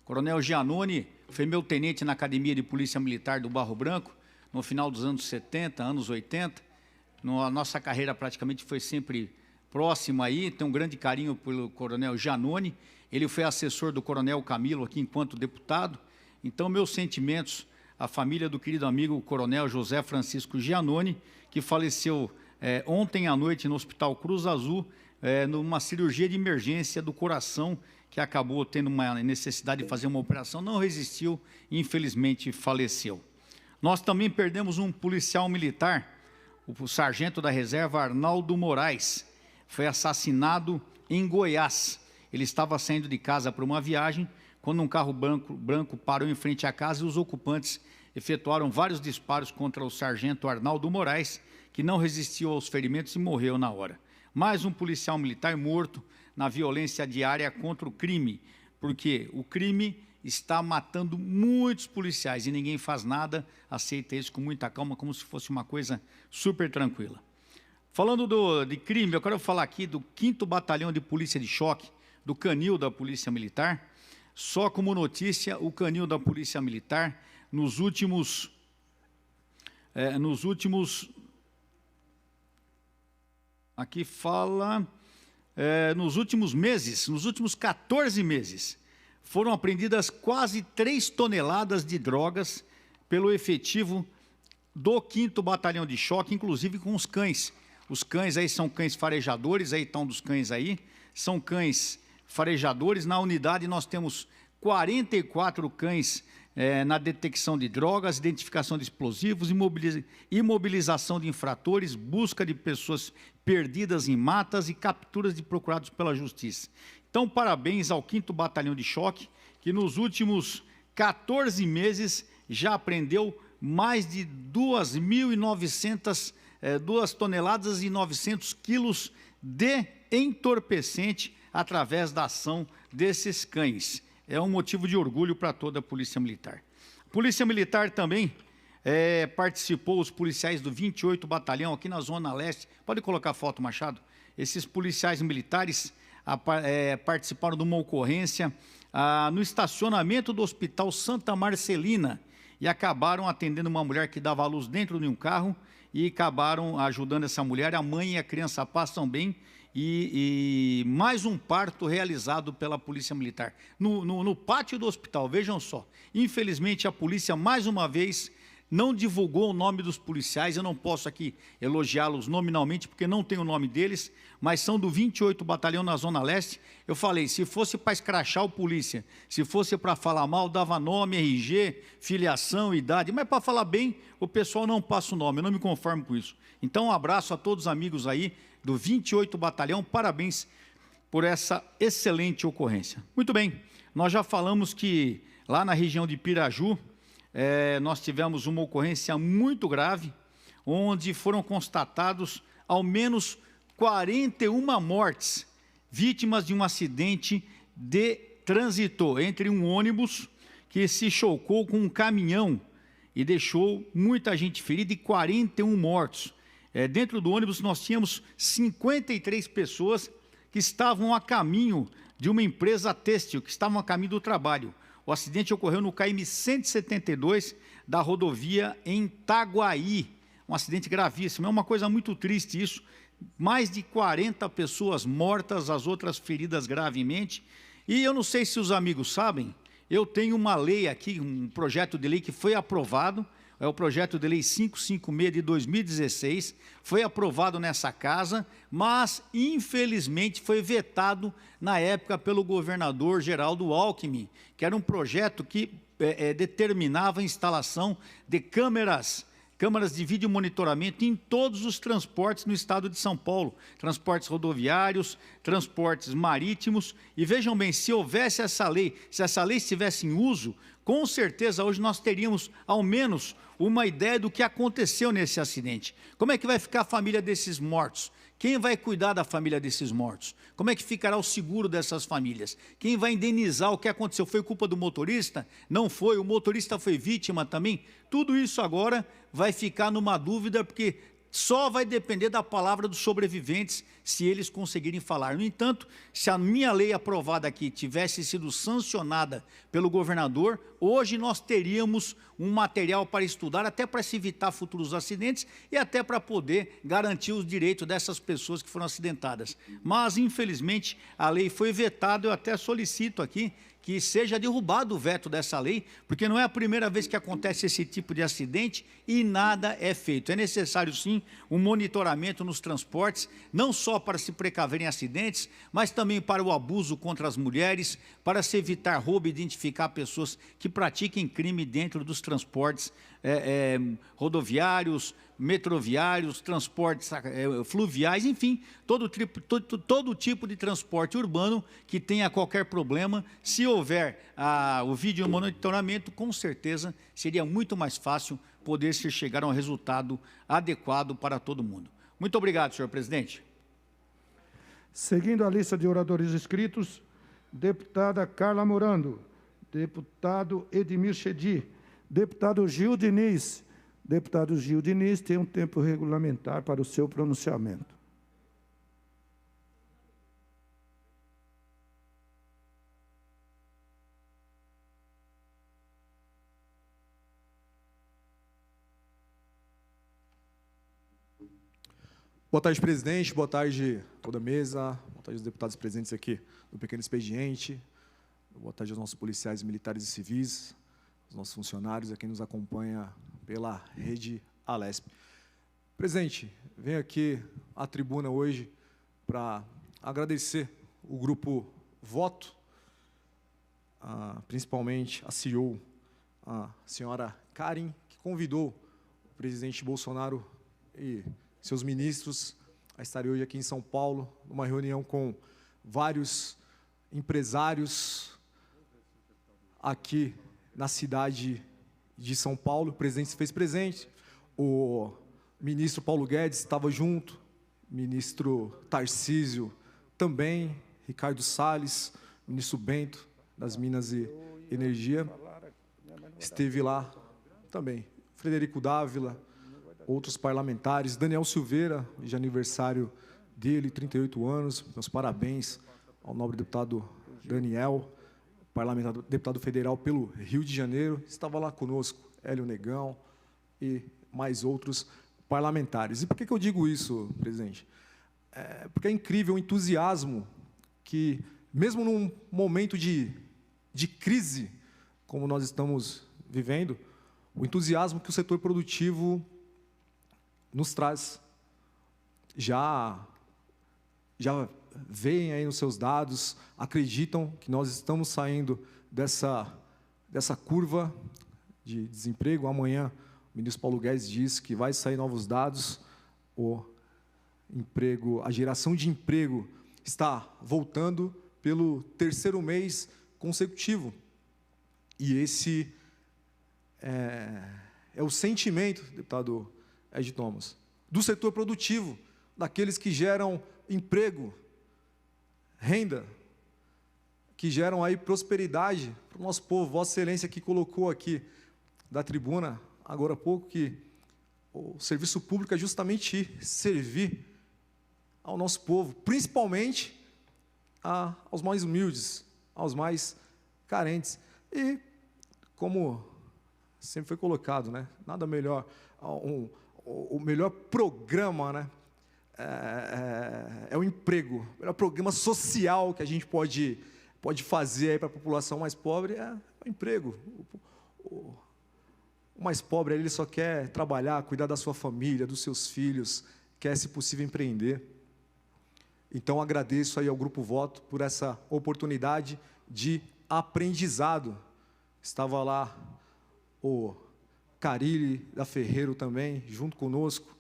Coronel Giannone foi meu tenente na Academia de Polícia Militar do Barro Branco, no final dos anos 70, anos 80. A nossa carreira praticamente foi sempre próxima aí, tenho um grande carinho pelo Coronel Giannone. Ele foi assessor do Coronel Camilo aqui enquanto deputado. Então, meus sentimentos à família do querido amigo Coronel José Francisco Giannone, que faleceu ontem à noite no Hospital Cruz Azul, numa cirurgia de emergência do coração, que acabou tendo uma necessidade de fazer uma operação, não resistiu e infelizmente faleceu. Nós também perdemos um policial militar, o sargento da reserva Arnaldo Moraes, foi assassinado em Goiás. Ele estava saindo de casa para uma viagem, quando um carro branco parou em frente à casa e os ocupantes efetuaram vários disparos contra o sargento Arnaldo Moraes, que não resistiu aos ferimentos e morreu na hora. Mais um policial militar morto na violência diária contra o crime, porque o crime está matando muitos policiais e ninguém faz nada, aceita isso com muita calma, como se fosse uma coisa super tranquila. Falando de crime, eu quero falar aqui do 5º Batalhão de Polícia de Choque, do Canil da Polícia Militar. Só como notícia, o Canil da Polícia Militar, nos últimos aqui fala, nos últimos meses, nos últimos 14 meses, foram apreendidas quase 3 toneladas de drogas pelo efetivo do 5º Batalhão de Choque, inclusive com os cães. Os cães aí são cães farejadores, aí estão dos cães aí, são cães farejadores. Na unidade nós temos 44 cães na detecção de drogas, identificação de explosivos, imobilização de infratores, busca de pessoas perdidas em matas e capturas de procurados pela Justiça. Então, parabéns ao 5º Batalhão de Choque, que nos últimos 14 meses já apreendeu mais de 2.900, 2 toneladas e 900 quilos de entorpecente através da ação desses cães. É um motivo de orgulho para toda a Polícia Militar. A Polícia Militar também participou, os policiais do 28º Batalhão, aqui na Zona Leste. Pode colocar a foto, Machado? Esses policiais militares participaram de uma ocorrência no estacionamento do Hospital Santa Marcelina e acabaram atendendo uma mulher que dava à luz dentro de um carro e acabaram ajudando essa mulher. A mãe e a criança passam bem e mais um parto realizado pela Polícia Militar. No pátio do hospital, vejam só. Infelizmente, a polícia, mais uma vez, não divulgou o nome dos policiais. Eu não posso aqui elogiá-los nominalmente, porque não tem o nome deles, mas são do 28º Batalhão na Zona Leste. Eu falei, se fosse para escrachar o polícia, se fosse para falar mal, dava nome, RG, filiação, idade, mas para falar bem, o pessoal não passa o nome, eu não me conformo com isso. Então, um abraço a todos os amigos aí do 28º Batalhão, parabéns por essa excelente ocorrência. Muito bem, nós já falamos que lá na região de Piraju, nós tivemos uma ocorrência muito grave, onde foram constatados ao menos 41 mortes, vítimas de um acidente de trânsito entre um ônibus que se chocou com um caminhão e deixou muita gente ferida e 41 mortos. Dentro do ônibus nós tínhamos 53 pessoas que estavam a caminho de uma empresa têxtil, que estavam a caminho do trabalho. O acidente ocorreu no KM 172 da rodovia em Itaguaí. Um acidente gravíssimo, é uma coisa muito triste isso. Mais de 40 pessoas mortas, as outras feridas gravemente. E eu não sei se os amigos sabem, eu tenho uma lei aqui, um projeto de lei que foi aprovado, é o projeto de lei 556 de 2016, foi aprovado nessa casa, mas infelizmente foi vetado na época pelo governador Geraldo Alckmin, que era um projeto que determinava a instalação de câmeras de vídeo monitoramento em todos os transportes no estado de São Paulo, transportes rodoviários, transportes marítimos. E vejam bem, se houvesse essa lei, se essa lei estivesse em uso, com certeza hoje nós teríamos ao menos uma ideia do que aconteceu nesse acidente. Como é que vai ficar a família desses mortos? Quem vai cuidar da família desses mortos? Como é que ficará o seguro dessas famílias? Quem vai indenizar o que aconteceu? Foi culpa do motorista? Não foi, o motorista foi vítima também? Tudo isso agora vai ficar numa dúvida, porque só vai depender da palavra dos sobreviventes se eles conseguirem falar. No entanto, se a minha lei aprovada aqui tivesse sido sancionada pelo governador, hoje nós teríamos um material para estudar, até para se evitar futuros acidentes e até para poder garantir os direitos dessas pessoas que foram acidentadas. Mas, infelizmente, a lei foi vetada. Eu até solicito aqui que seja derrubado o veto dessa lei, porque não é a primeira vez que acontece esse tipo de acidente e nada é feito. É necessário, sim, um monitoramento nos transportes, não só para se precaverem acidentes, mas também para o abuso contra as mulheres, para se evitar roubo e identificar pessoas que pratiquem crime dentro dos transportes rodoviários, metroviários, transportes fluviais, enfim, todo tipo de transporte urbano que tenha qualquer problema. Se houver o vídeo monitoramento, com certeza seria muito mais fácil poder-se chegar a um resultado adequado para todo mundo. Muito obrigado, senhor presidente. Seguindo a lista de oradores inscritos, deputada Carla Morando, deputado Edmir Chedi, deputado Gil Diniz. Deputado Gil Diniz tem um tempo regulamentar para o seu pronunciamento. Boa tarde, presidente. Boa tarde, toda a mesa, boa tarde aos deputados presentes aqui no Pequeno Expediente, boa tarde aos nossos policiais militares e civis, aos nossos funcionários, a quem nos acompanha pela rede Alesp. Presidente, venho aqui à tribuna hoje para agradecer o Grupo Voto, principalmente a CEO, a senhora Karen, que convidou o presidente Bolsonaro e seus ministros a estarem hoje aqui em São Paulo, numa reunião com vários empresários aqui na cidade de São Paulo. O presidente se fez presente, o ministro Paulo Guedes estava junto, o ministro Tarcísio também, Ricardo Salles, ministro Bento, das Minas e Energia, esteve lá também, Frederico Dávila, outros parlamentares, Daniel Silveira, de aniversário dele, 38 anos, meus parabéns ao nobre deputado Daniel, parlamentar, deputado federal pelo Rio de Janeiro, estava lá conosco, Hélio Negão e mais outros parlamentares. E por que eu digo isso, presidente? Porque é incrível o entusiasmo que, mesmo num momento de crise, como nós estamos vivendo, o entusiasmo que o setor produtivo nos traz. Já veem aí nos seus dados, acreditam que nós estamos saindo dessa curva de desemprego. Amanhã, o ministro Paulo Guedes diz que vai sair novos dados, a geração de emprego está voltando pelo terceiro mês consecutivo. E esse é o sentimento, deputado Ed Thomas, do setor produtivo, daqueles que geram emprego, renda, que geram aí prosperidade para o nosso povo. Vossa Excelência que colocou aqui da tribuna, agora há pouco, que o serviço público é justamente servir ao nosso povo, principalmente aos mais humildes, aos mais carentes. E, como sempre foi colocado, né, nada melhor, o melhor programa, né, é o emprego, o melhor programa social que a gente pode fazer para a população mais pobre é o emprego. O mais pobre, ele só quer trabalhar, cuidar da sua família, dos seus filhos, quer, se possível, empreender. Então, agradeço aí ao Grupo Voto por essa oportunidade de aprendizado. Estava lá o Carilli da Ferreiro também, junto conosco,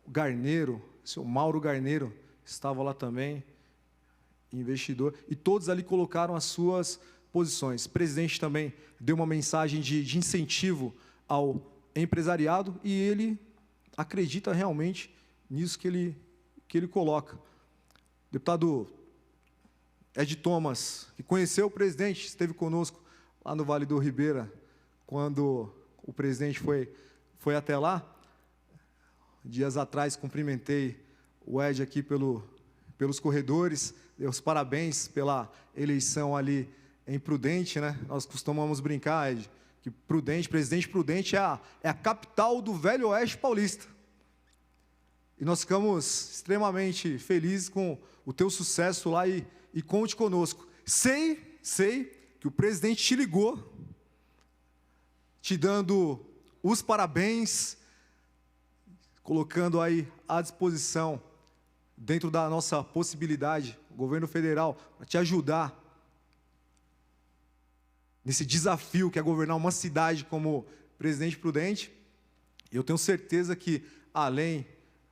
o Garneiro, o senhor Mauro Garneiro, estava lá também, investidor, e todos ali colocaram as suas posições. O presidente também deu uma mensagem de incentivo ao empresariado, e ele acredita realmente nisso que ele coloca. O deputado Ed Thomas, que conheceu o presidente, esteve conosco lá no Vale do Ribeira, quando o presidente foi até lá. Dias atrás, cumprimentei o Ed aqui pelos corredores, dei os parabéns pela eleição ali em Prudente, né? Nós costumamos brincar, Ed, que Presidente Prudente é a capital do Velho Oeste paulista. E nós ficamos extremamente felizes com o teu sucesso lá e conte conosco. Sei que o presidente te ligou, te dando os parabéns, colocando aí à disposição, dentro da nossa possibilidade, o governo federal, para te ajudar nesse desafio que é governar uma cidade como Presidente Prudente. Eu tenho certeza que, além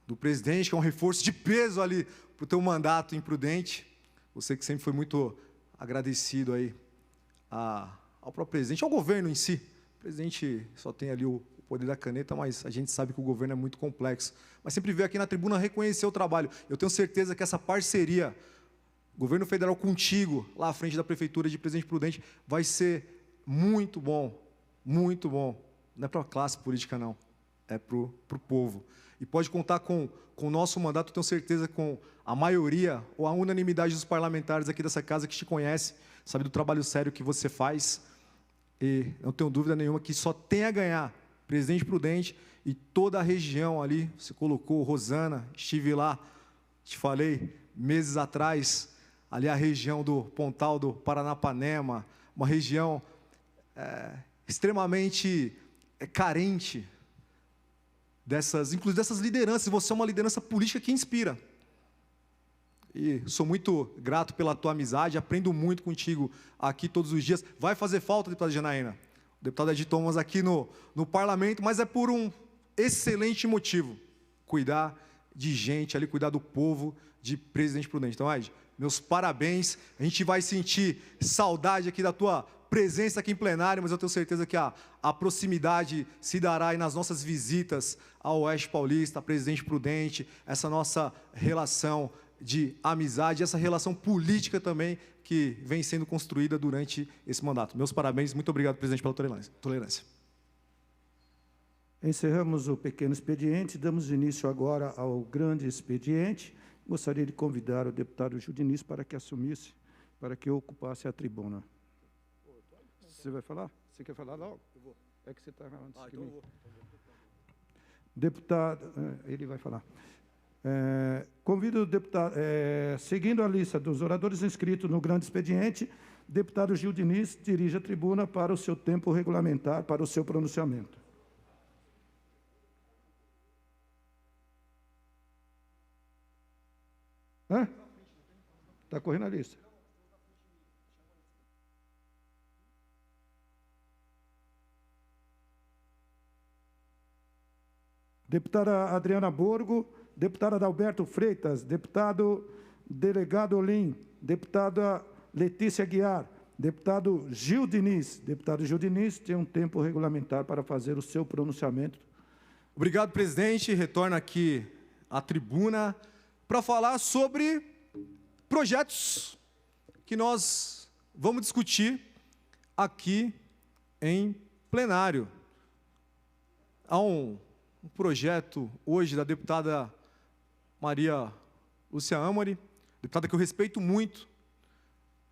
do presidente, que é um reforço de peso ali para o teu mandato em Prudente, você que sempre foi muito agradecido aí ao próprio presidente, ao governo em si. O presidente só tem ali o poder da caneta, mas a gente sabe que o governo é muito complexo. Mas sempre veio aqui na tribuna reconhecer o trabalho. Eu tenho certeza que essa parceria, governo federal contigo, lá à frente da Prefeitura de Presidente Prudente, vai ser muito bom, muito bom. Não é para a classe política, não. É para o povo. E pode contar com o nosso mandato, eu tenho certeza, com a maioria ou a unanimidade dos parlamentares aqui dessa casa que te conhece, sabe do trabalho sério que você faz. E não tenho dúvida nenhuma que só tem a ganhar Presidente Prudente e toda a região ali. Você colocou Rosana, estive lá, te falei meses atrás, ali a região do Pontal do Paranapanema, uma região extremamente carente inclusive dessas lideranças. Você é uma liderança política que inspira. E sou muito grato pela tua amizade, aprendo muito contigo aqui todos os dias. Vai fazer falta, deputada Janaína, o deputado Ed Thomas aqui no parlamento, mas é por um excelente motivo: cuidar de gente ali, cuidar do povo de Presidente Prudente. Então, Ed, meus parabéns. A gente vai sentir saudade aqui da tua presença aqui em plenário, mas eu tenho certeza que a proximidade se dará aí nas nossas visitas ao Oeste Paulista, a Presidente Prudente, essa nossa relação de amizade, essa relação política também que vem sendo construída durante esse mandato. Meus parabéns, muito obrigado, presidente, pela tolerância. Encerramos o pequeno expediente, damos início agora ao grande expediente. Gostaria de convidar o deputado Gil Diniz para que assumisse, para que ocupasse a tribuna. Você vai falar? Você quer falar logo? Eu vou. É que você está falando. Então eu vou. Deputado, ele vai falar. Convido o deputado, seguindo a lista dos oradores inscritos no grande expediente, deputado Gil Diniz dirige a tribuna para o seu tempo regulamentar, para o seu pronunciamento. Está correndo a lista. Deputada Adriana Borgo, deputada Adalberto Freitas, deputado delegado Olim, deputada Letícia Guiar, deputado Gil Diniz. Deputado Gil Diniz tem um tempo regulamentar para fazer o seu pronunciamento. Obrigado, presidente. Retorno aqui à tribuna para falar sobre projetos que nós vamos discutir aqui em plenário. Há um projeto hoje da deputada Maria Lúcia Amari, deputada que eu respeito muito,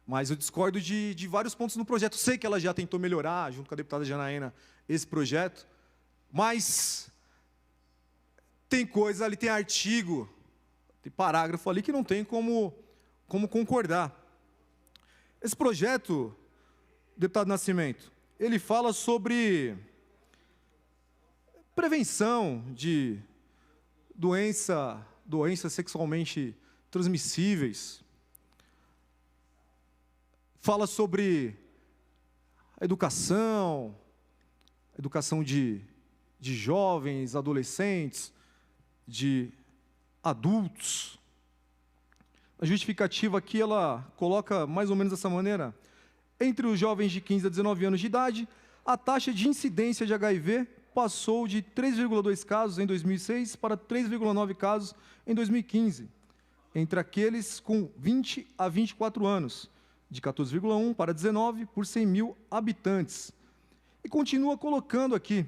mas eu discordo de vários pontos no projeto. Sei que ela já tentou melhorar, junto com a deputada Janaína, esse projeto, mas tem coisa ali, tem artigo, tem parágrafo ali que não tem como concordar. Esse projeto, deputado Nascimento, ele fala sobre prevenção de doenças sexualmente transmissíveis. Fala sobre a educação de jovens, adolescentes, de adultos. A justificativa aqui, ela coloca mais ou menos dessa maneira: entre os jovens de 15 a 19 anos de idade, a taxa de incidência de HIV passou de 3,2 casos em 2006 para 3,9 casos em 2015, entre aqueles com 20 a 24 anos, de 14,1 para 19 por 100 mil habitantes. E continua colocando aqui: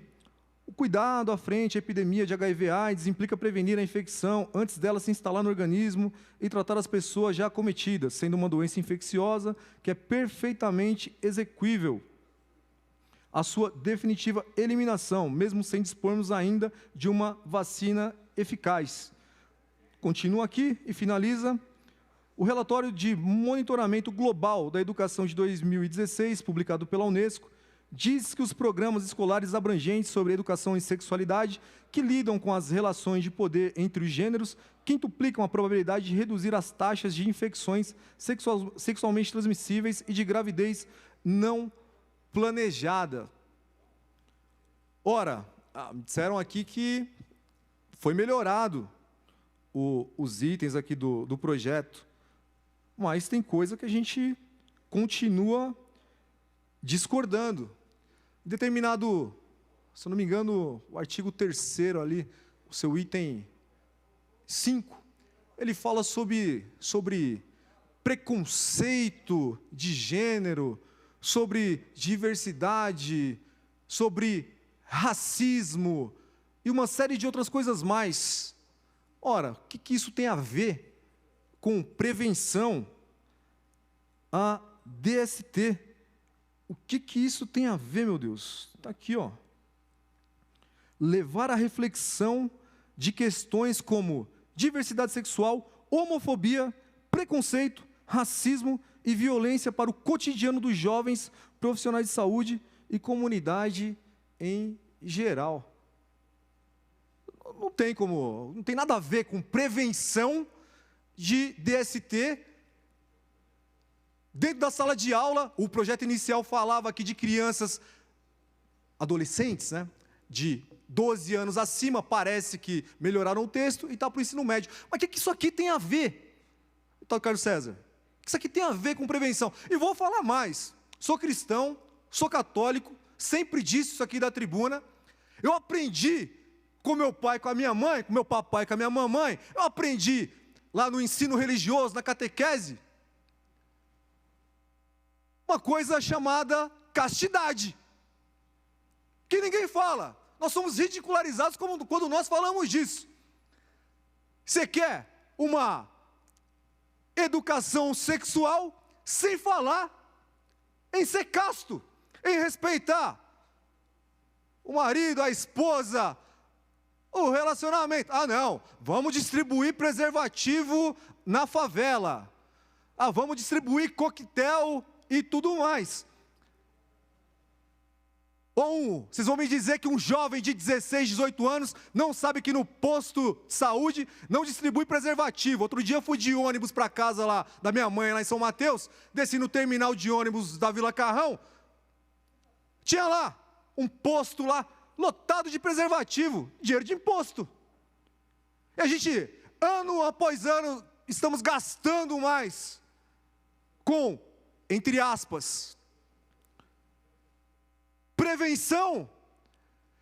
o cuidado à frente à epidemia de HIV/AIDS implica prevenir a infecção antes dela se instalar no organismo e tratar as pessoas já acometidas, sendo uma doença infecciosa que é perfeitamente exequível a sua definitiva eliminação, mesmo sem dispormos ainda de uma vacina eficaz. Continua aqui e finaliza: o relatório de monitoramento global da educação de 2016, publicado pela Unesco, diz que os programas escolares abrangentes sobre educação e sexualidade, que lidam com as relações de poder entre os gêneros, quintuplicam a probabilidade de reduzir as taxas de infecções sexualmente transmissíveis e de gravidez não planejada. Ora, disseram aqui que foi melhorado os itens aqui do projeto, mas tem coisa que a gente continua discordando. Determinado, se eu não me engano, o artigo 3º ali, o seu item 5, ele fala sobre preconceito de gênero, sobre diversidade, sobre racismo e uma série de outras coisas mais. Ora, o que isso tem a ver com prevenção a DST? O que isso tem a ver, meu Deus? Está aqui, ó. Levar à reflexão de questões como diversidade sexual, homofobia, preconceito, racismo e violência para o cotidiano dos jovens, profissionais de saúde e comunidade em geral. Não tem nada a ver com prevenção de DST. Dentro da sala de aula, o projeto inicial falava aqui de crianças, adolescentes, né, de 12 anos acima, parece que melhoraram o texto e está para o ensino médio. Mas o que isso aqui tem a ver, então, Carlos César? O que isso aqui tem a ver com prevenção? E vou falar mais, sou cristão, sou católico, sempre disse isso aqui da tribuna, eu aprendi com meu pai, com a minha mãe, com meu papai, com a minha mamãe, eu aprendi lá no ensino religioso, na catequese, uma coisa chamada castidade, que ninguém fala. Nós somos ridicularizados quando nós falamos disso. Você quer uma educação sexual sem falar em ser casto, em respeitar o marido, a esposa, o relacionamento. Ah, não, vamos distribuir preservativo na favela. Ah, vamos distribuir coquetel e tudo mais. Ou vocês vão me dizer que um jovem de 16, 18 anos não sabe que no posto de saúde não distribui preservativo. Outro dia eu fui de ônibus para casa lá da minha mãe, lá em São Mateus, desci no terminal de ônibus da Vila Carrão, tinha lá um posto lá, lotado de preservativo, dinheiro de imposto. E a gente, ano após ano, estamos gastando mais com, entre aspas, prevenção,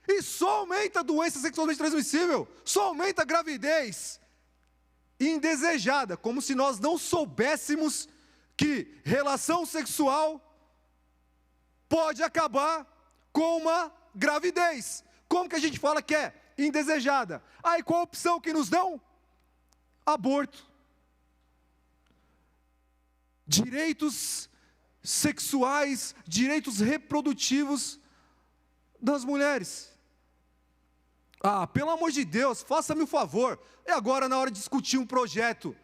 e só aumenta a doença sexualmente transmissível, só aumenta a gravidez indesejada, como se nós não soubéssemos que relação sexual pode acabar com uma gravidez. Como que a gente fala que é indesejada? Aí qual a opção que nos dão? Aborto. Direitos sexuais, direitos reprodutivos das mulheres. Ah, pelo amor de Deus, faça-me o favor. É agora na hora de discutir um projeto,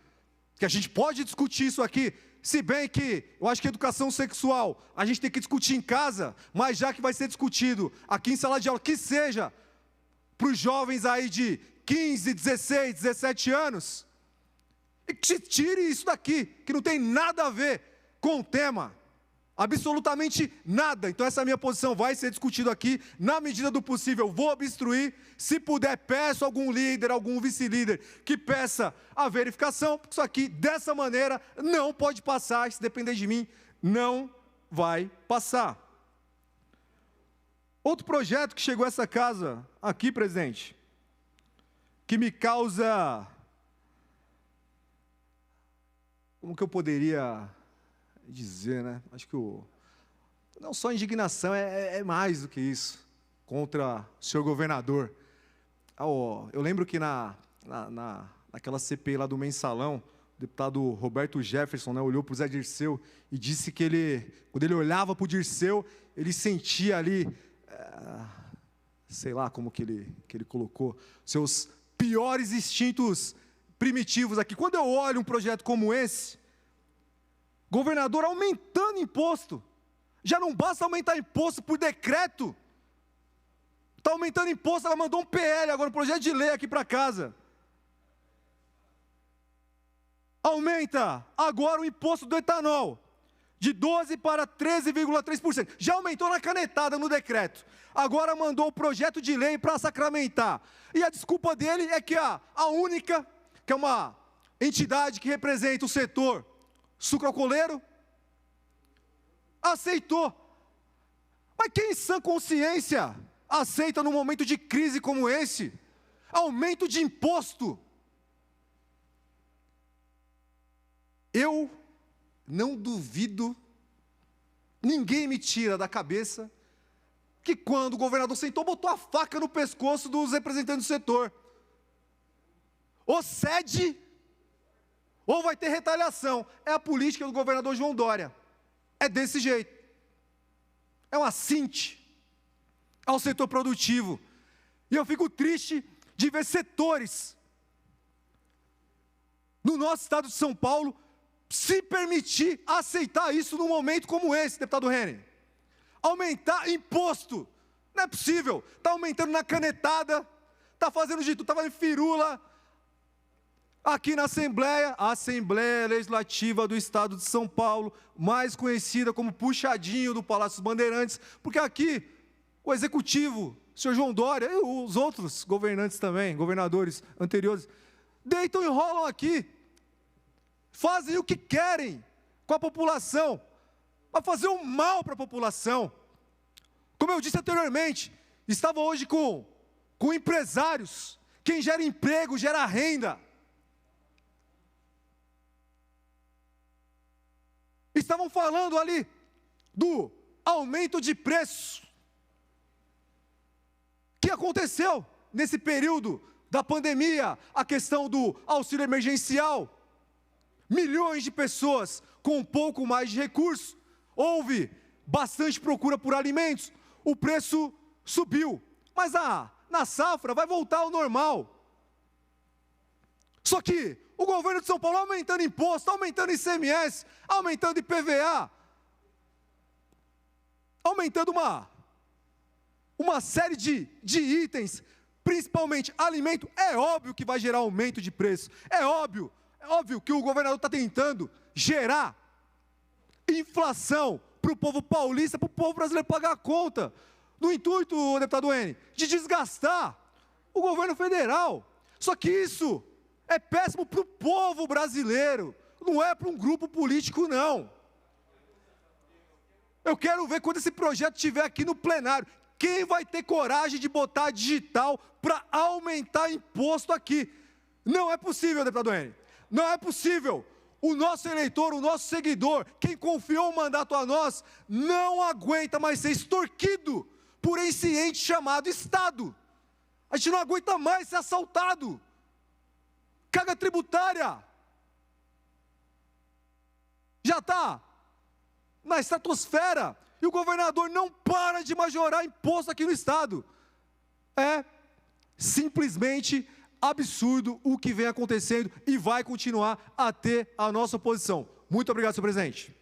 que a gente pode discutir isso aqui, se bem que eu acho que educação sexual a gente tem que discutir em casa, mas já que vai ser discutido aqui em sala de aula, que seja para os jovens aí de 15, 16, 17 anos, e que tire isso daqui, que não tem nada a ver com o tema. Absolutamente nada. Então essa minha posição vai ser discutida aqui, na medida do possível vou obstruir, se puder peço algum líder, algum vice-líder que peça a verificação, porque isso aqui dessa maneira não pode passar, se depender de mim, não vai passar. Outro projeto que chegou a essa casa aqui, presidente, que me causa, como que eu poderia dizer, né? Acho que não só indignação, é mais do que isso, contra o senhor governador. Eu lembro que naquela CPI lá do Mensalão, o deputado Roberto Jefferson, né, olhou para o Zé Dirceu e disse que quando ele olhava para o Dirceu, ele sentia ali, sei lá como que ele colocou, seus piores instintos primitivos aqui. Quando eu olho um projeto como esse, governador aumentando imposto, já não basta aumentar imposto por decreto, está aumentando imposto, ela mandou um PL agora, um projeto de lei aqui para casa, aumenta agora o imposto do etanol, de 12% para 13,3%, já aumentou na canetada no decreto, agora mandou o projeto de lei para sacramentar, e a desculpa dele é que a única, que é uma entidade que representa o setor sucroalcooleiro, aceitou. Mas quem em sã consciência aceita num momento de crise como esse, aumento de imposto? Eu não duvido, ninguém me tira da cabeça, que quando o governador sentou, botou a faca no pescoço dos representantes do setor. Ou cede, ou vai ter retaliação. É a política do governador João Dória. É desse jeito. É um assinte ao setor produtivo. E eu fico triste de ver setores no nosso estado de São Paulo se permitir aceitar isso num momento como esse, deputado Henning. Aumentar imposto. Não é possível. Está aumentando na canetada, está fazendo de tudo, está fazendo firula. Aqui na Assembleia, a Assembleia Legislativa do Estado de São Paulo, mais conhecida como puxadinho do Palácio dos Bandeirantes, porque aqui o Executivo, o senhor João Dória e os outros governantes também, governadores anteriores, deitam e rolam aqui, fazem o que querem com a população, para fazer um mal para a população. Como eu disse anteriormente, estava hoje com empresários, quem gera emprego, gera renda. Estavam falando ali do aumento de preço que aconteceu nesse período da pandemia, a questão do auxílio emergencial. Milhões de pessoas com um pouco mais de recursos, houve bastante procura por alimentos, o preço subiu, mas na safra vai voltar ao normal. Só que o governo de São Paulo aumentando imposto, aumentando ICMS, aumentando IPVA, aumentando uma série de itens, principalmente alimento, é óbvio que vai gerar aumento de preço, é óbvio que o governador está tentando gerar inflação para o povo paulista, para o povo brasileiro pagar a conta, no intuito, deputado Henning, de desgastar o governo federal. Só que isso é péssimo para o povo brasileiro, não é para um grupo político, não. Eu quero ver quando esse projeto estiver aqui no plenário, quem vai ter coragem de botar digital para aumentar imposto aqui? Não é possível, deputado Henning, não é possível. O nosso eleitor, o nosso seguidor, quem confiou o mandato a nós, não aguenta mais ser extorquido por esse ente chamado Estado. A gente não aguenta mais ser assaltado. Carga tributária já está na estratosfera e o governador não para de majorar imposto aqui no Estado. É simplesmente absurdo o que vem acontecendo e vai continuar a ter a nossa oposição. Muito obrigado, senhor presidente.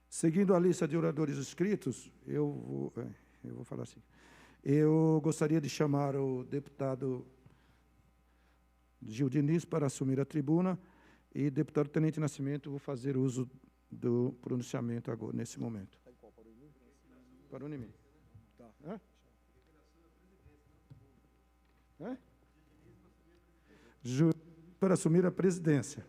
Seguindo a lista de oradores inscritos, eu vou falar assim. Eu gostaria de chamar o deputado Gil Diniz para assumir a tribuna e deputado Tenente Nascimento, vou fazer uso do pronunciamento agora, nesse momento. Para o Unimim. Tá. Hã? Para assumir a presidência.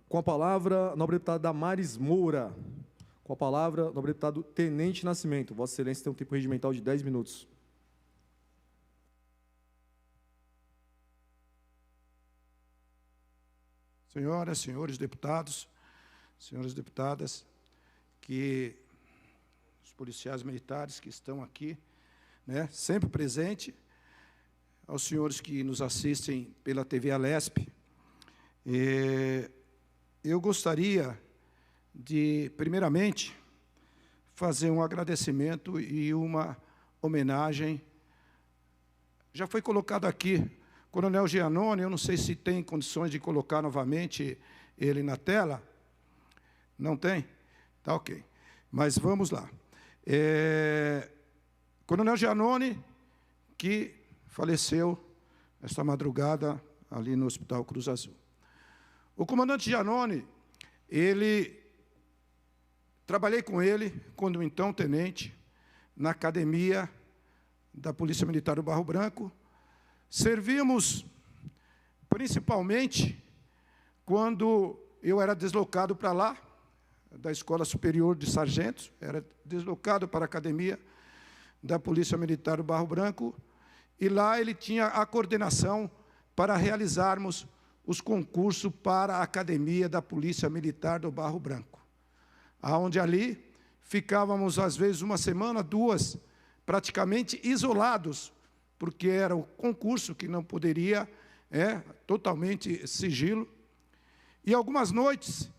Com a palavra, nobre deputado Damares Moura. Com a palavra, nobre deputado Tenente Nascimento. Vossa Excelência tem um tempo regimental de 10 minutos. Senhoras, senhores deputados, senhoras deputadas, que os policiais militares que estão aqui, né, sempre presentes, aos senhores que nos assistem pela TV Alesp, eu gostaria de, primeiramente, fazer um agradecimento e uma homenagem. Já foi colocado aqui, Coronel Giannone, eu não sei se tem condições de colocar novamente ele na tela. Não tem? Tá ok. Mas vamos lá. Coronel Giannone, que faleceu esta madrugada ali no Hospital Cruz Azul. O comandante Giannone, trabalhei com ele, quando então tenente, na academia da Polícia Militar do Barro Branco. Servimos, principalmente, quando eu era deslocado para lá, da Escola Superior de Sargentos, era deslocado para a academia da Polícia Militar do Barro Branco, e lá ele tinha a coordenação para realizarmos os concursos para a Academia da Polícia Militar do Barro Branco, aonde ali ficávamos, às vezes, uma semana, duas, praticamente isolados, porque era o concurso que não poderia, totalmente sigilo. E algumas noites,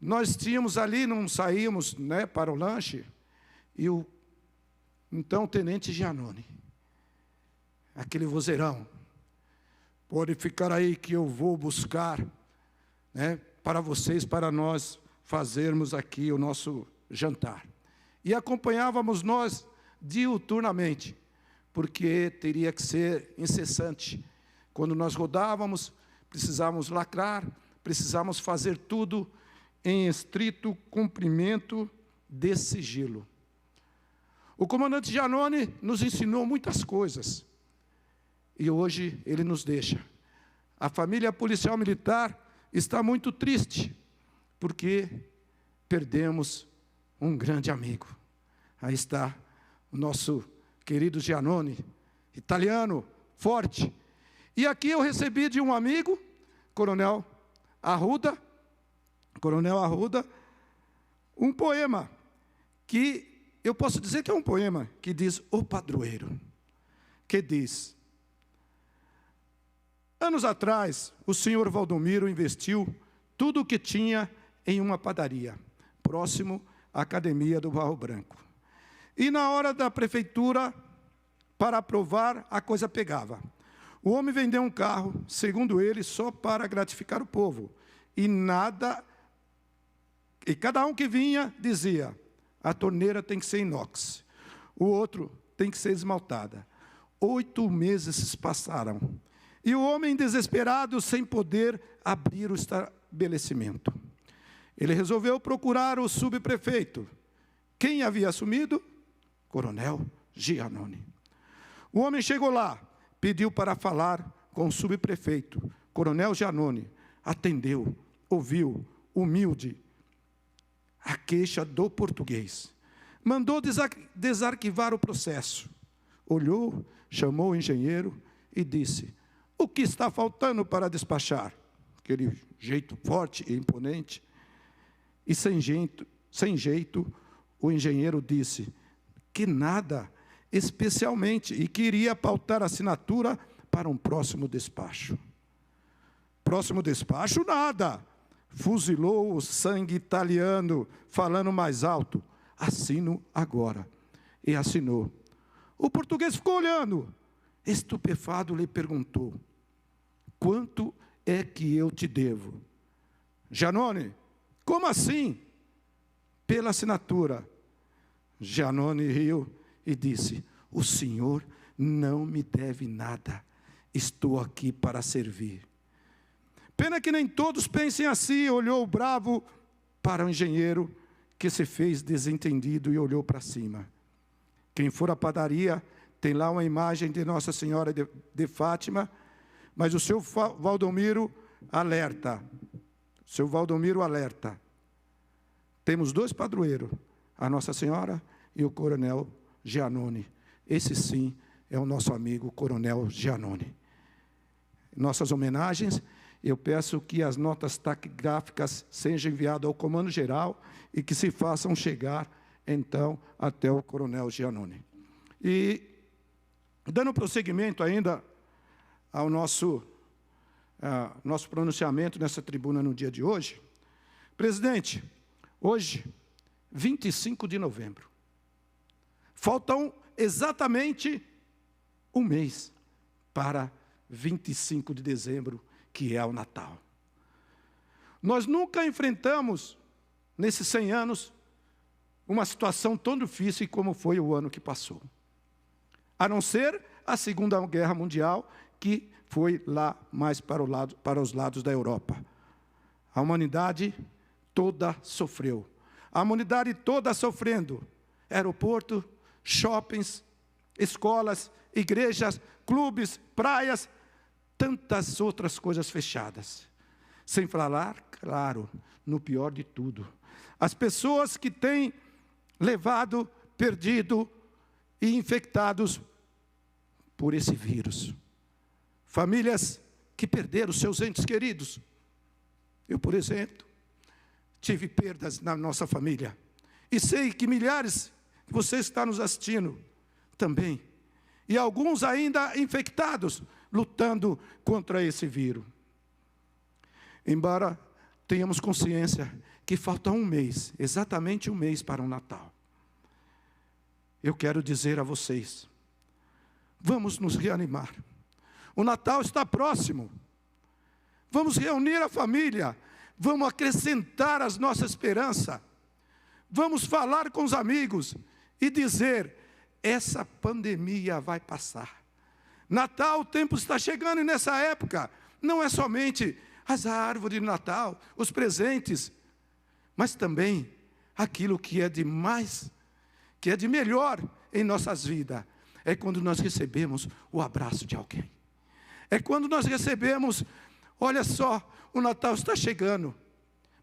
nós tínhamos ali, não saímos, para o lanche, e o então tenente Giannone, aquele vozeirão, pode ficar aí que eu vou buscar, para vocês, para nós fazermos aqui o nosso jantar. E acompanhávamos nós diuturnamente, porque teria que ser incessante. Quando nós rodávamos, precisávamos lacrar, precisávamos fazer tudo em estrito cumprimento de sigilo. O comandante Giannone nos ensinou muitas coisas, e hoje ele nos deixa. A família policial militar está muito triste, porque perdemos um grande amigo. Aí está o nosso querido Giannone, italiano, forte. E aqui eu recebi de um amigo, Coronel Arruda, um poema, que eu posso dizer que é um poema, que diz O Padroeiro, que diz: anos atrás, o senhor Valdomiro investiu tudo o que tinha em uma padaria, próximo à Academia do Barro Branco. E na hora da prefeitura, para aprovar, a coisa pegava. O homem vendeu um carro, segundo ele, só para gratificar o povo. E cada um que vinha dizia: a torneira tem que ser inox, o outro tem que ser esmaltada. 8 meses se passaram. E o homem desesperado, sem poder abrir o estabelecimento. Ele resolveu procurar o subprefeito. Quem havia assumido? Coronel Giannone. O homem chegou lá, pediu para falar com o subprefeito. Coronel Giannone atendeu, ouviu, humilde, a queixa do português. Mandou desarquivar o processo. Olhou, chamou o engenheiro e disse: o que está faltando para despachar? Aquele jeito forte e imponente. E sem jeito, o engenheiro disse que nada, especialmente, e queria pautar a assinatura para um próximo despacho. Próximo despacho, nada. Fuzilou o sangue italiano, falando mais alto: assino agora. E assinou. O português ficou olhando. Estupefado, lhe perguntou: quanto é que eu te devo? Giannone: como assim? Pela assinatura. Giannone riu e disse: o senhor não me deve nada. Estou aqui para servir. Pena que nem todos pensem assim. Olhou bravo para o engenheiro, que se fez desentendido e olhou para cima. Quem for à padaria, tem lá uma imagem de Nossa Senhora de Fátima, mas o seu Valdomiro alerta. Seu Valdomiro alerta. Temos 2 padroeiros, a Nossa Senhora e o Coronel Giannone. Esse sim é o nosso amigo Coronel Giannone. Nossas homenagens, eu peço que as notas taquigráficas sejam enviadas ao Comando Geral e que se façam chegar, então, até o Coronel Giannone. E, dando prosseguimento ainda ao nosso pronunciamento nessa tribuna no dia de hoje, presidente, hoje, 25 de novembro, faltam exatamente um mês para 25 de dezembro, que é o Natal. Nós nunca enfrentamos, nesses 100 anos, uma situação tão difícil como foi o ano que passou. A não ser a Segunda Guerra Mundial, que foi lá mais para os lados da Europa. A humanidade toda sofreu. A humanidade toda sofrendo. Aeroporto, shoppings, escolas, igrejas, clubes, praias, tantas outras coisas fechadas. Sem falar, claro, no pior de tudo, as pessoas que têm levado, perdido e infectados por esse vírus. Famílias que perderam seus entes queridos. Eu, por exemplo, tive perdas na nossa família. E sei que milhares de vocês estão nos assistindo também. E alguns ainda infectados, lutando contra esse vírus. Embora tenhamos consciência que falta um mês, exatamente um mês para o Natal. Eu quero dizer a vocês, vamos nos reanimar. O Natal está próximo. Vamos reunir a família. Vamos acrescentar as nossas esperanças. Vamos falar com os amigos e dizer, essa pandemia vai passar. Natal, o tempo está chegando e nessa época, não é somente as árvores de Natal, os presentes, mas também aquilo que é de mais, que é de melhor em nossas vidas. É quando nós recebemos o abraço de alguém. É quando nós recebemos, olha só, o Natal está chegando.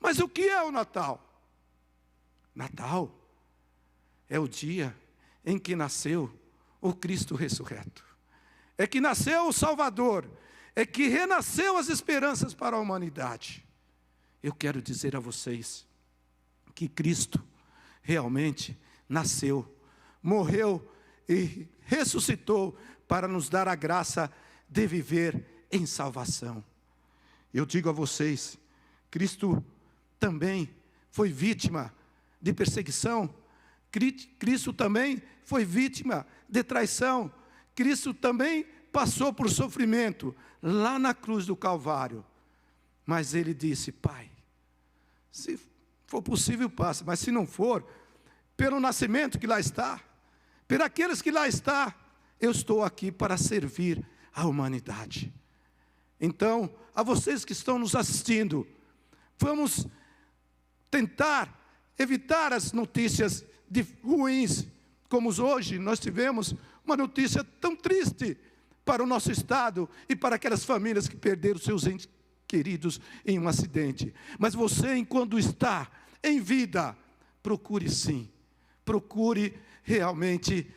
Mas o que é o Natal? Natal é o dia em que nasceu o Cristo ressurreto. É que nasceu o Salvador. É que renasceu as esperanças para a humanidade. Eu quero dizer a vocês que Cristo realmente nasceu, morreu e ressuscitou para nos dar a graça de viver em salvação. Eu digo a vocês, Cristo também foi vítima de perseguição, Cristo também foi vítima de traição, Cristo também passou por sofrimento lá na cruz do Calvário. Mas ele disse, Pai, se for possível, passe, mas se não for, pelo nascimento que lá está, por aqueles que lá está, eu estou aqui para servir a humanidade. Então, a vocês que estão nos assistindo, vamos tentar evitar as notícias ruins, como hoje nós tivemos uma notícia tão triste para o nosso estado e para aquelas famílias que perderam seus entes queridos em um acidente. Mas você, enquanto está em vida, procure sim, procure realmente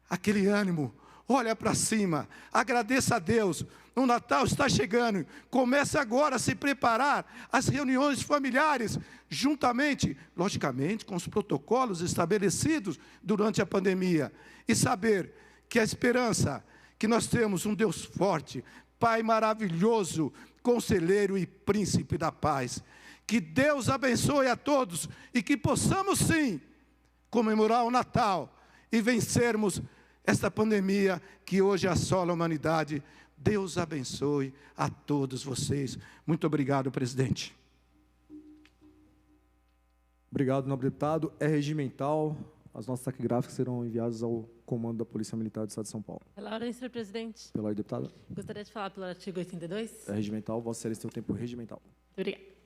aquele ânimo, olha para cima, agradeça a Deus. O Natal está chegando, comece agora a se preparar as reuniões familiares, juntamente, logicamente, com os protocolos estabelecidos durante a pandemia, e saber que a esperança, que nós temos um Deus forte, Pai maravilhoso, Conselheiro e Príncipe da paz. Que Deus abençoe a todos e que possamos sim comemorar o Natal e vencermos esta pandemia que hoje assola a humanidade. Deus abençoe a todos vocês. Muito obrigado, presidente. Obrigado, nobre deputado. É regimental. As nossas taquigráficas serão enviadas ao comando da Polícia Militar do Estado de São Paulo. Pela ordem, senhor presidente. Pela ordem, deputada. Gostaria de falar pelo artigo 82. É regimental. Vossa Excelência tem o tempo regimental. Obrigada.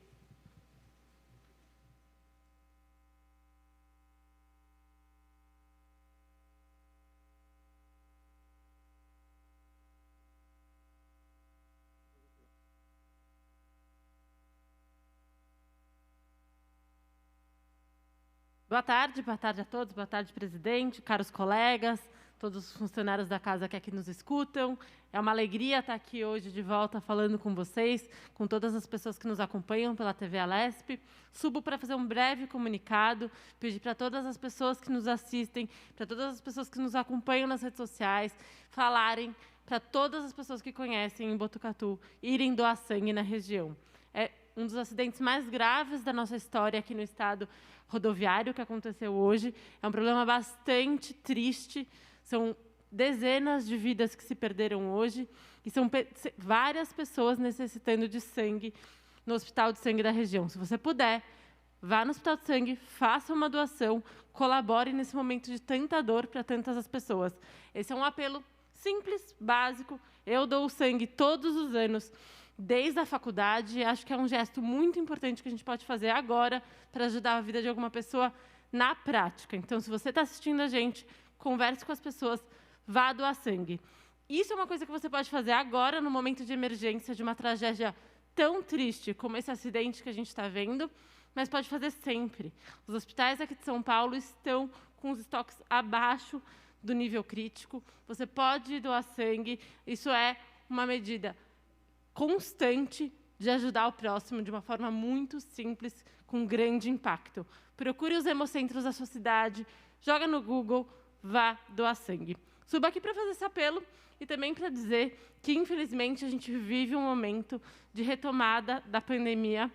Boa tarde a todos, boa tarde, presidente, caros colegas, todos os funcionários da casa que aqui nos escutam. É uma alegria estar aqui hoje de volta falando com vocês, com todas as pessoas que nos acompanham pela TV Alesp. Subo para fazer um breve comunicado, pedir para todas as pessoas que nos assistem, para todas as pessoas que nos acompanham nas redes sociais, falarem para todas as pessoas que conhecem em Botucatu, irem doar sangue na região. É um dos acidentes mais graves da nossa história aqui no estado rodoviário que aconteceu hoje. É um problema bastante triste. São dezenas de vidas que se perderam hoje e são várias pessoas necessitando de sangue no Hospital de Sangue da região. Se você puder, vá no Hospital de Sangue, faça uma doação, colabore nesse momento de tanta dor para tantas pessoas. Esse é um apelo simples, básico. Eu dou sangue todos os anos, desde a faculdade. Acho que é um gesto muito importante que a gente pode fazer agora para ajudar a vida de alguma pessoa na prática. Então, se você está assistindo a gente, converse com as pessoas, vá doar sangue. Isso é uma coisa que você pode fazer agora, no momento de emergência, de uma tragédia tão triste como esse acidente que a gente está vendo, mas pode fazer sempre. Os hospitais aqui de São Paulo estão com os estoques abaixo do nível crítico. Você pode doar sangue. Isso é uma medida constante de ajudar o próximo de uma forma muito simples, com grande impacto. Procure os hemocentros da sua cidade, joga no Google, vá doar sangue. Subo aqui para fazer esse apelo e também para dizer que, infelizmente, a gente vive um momento de retomada da pandemia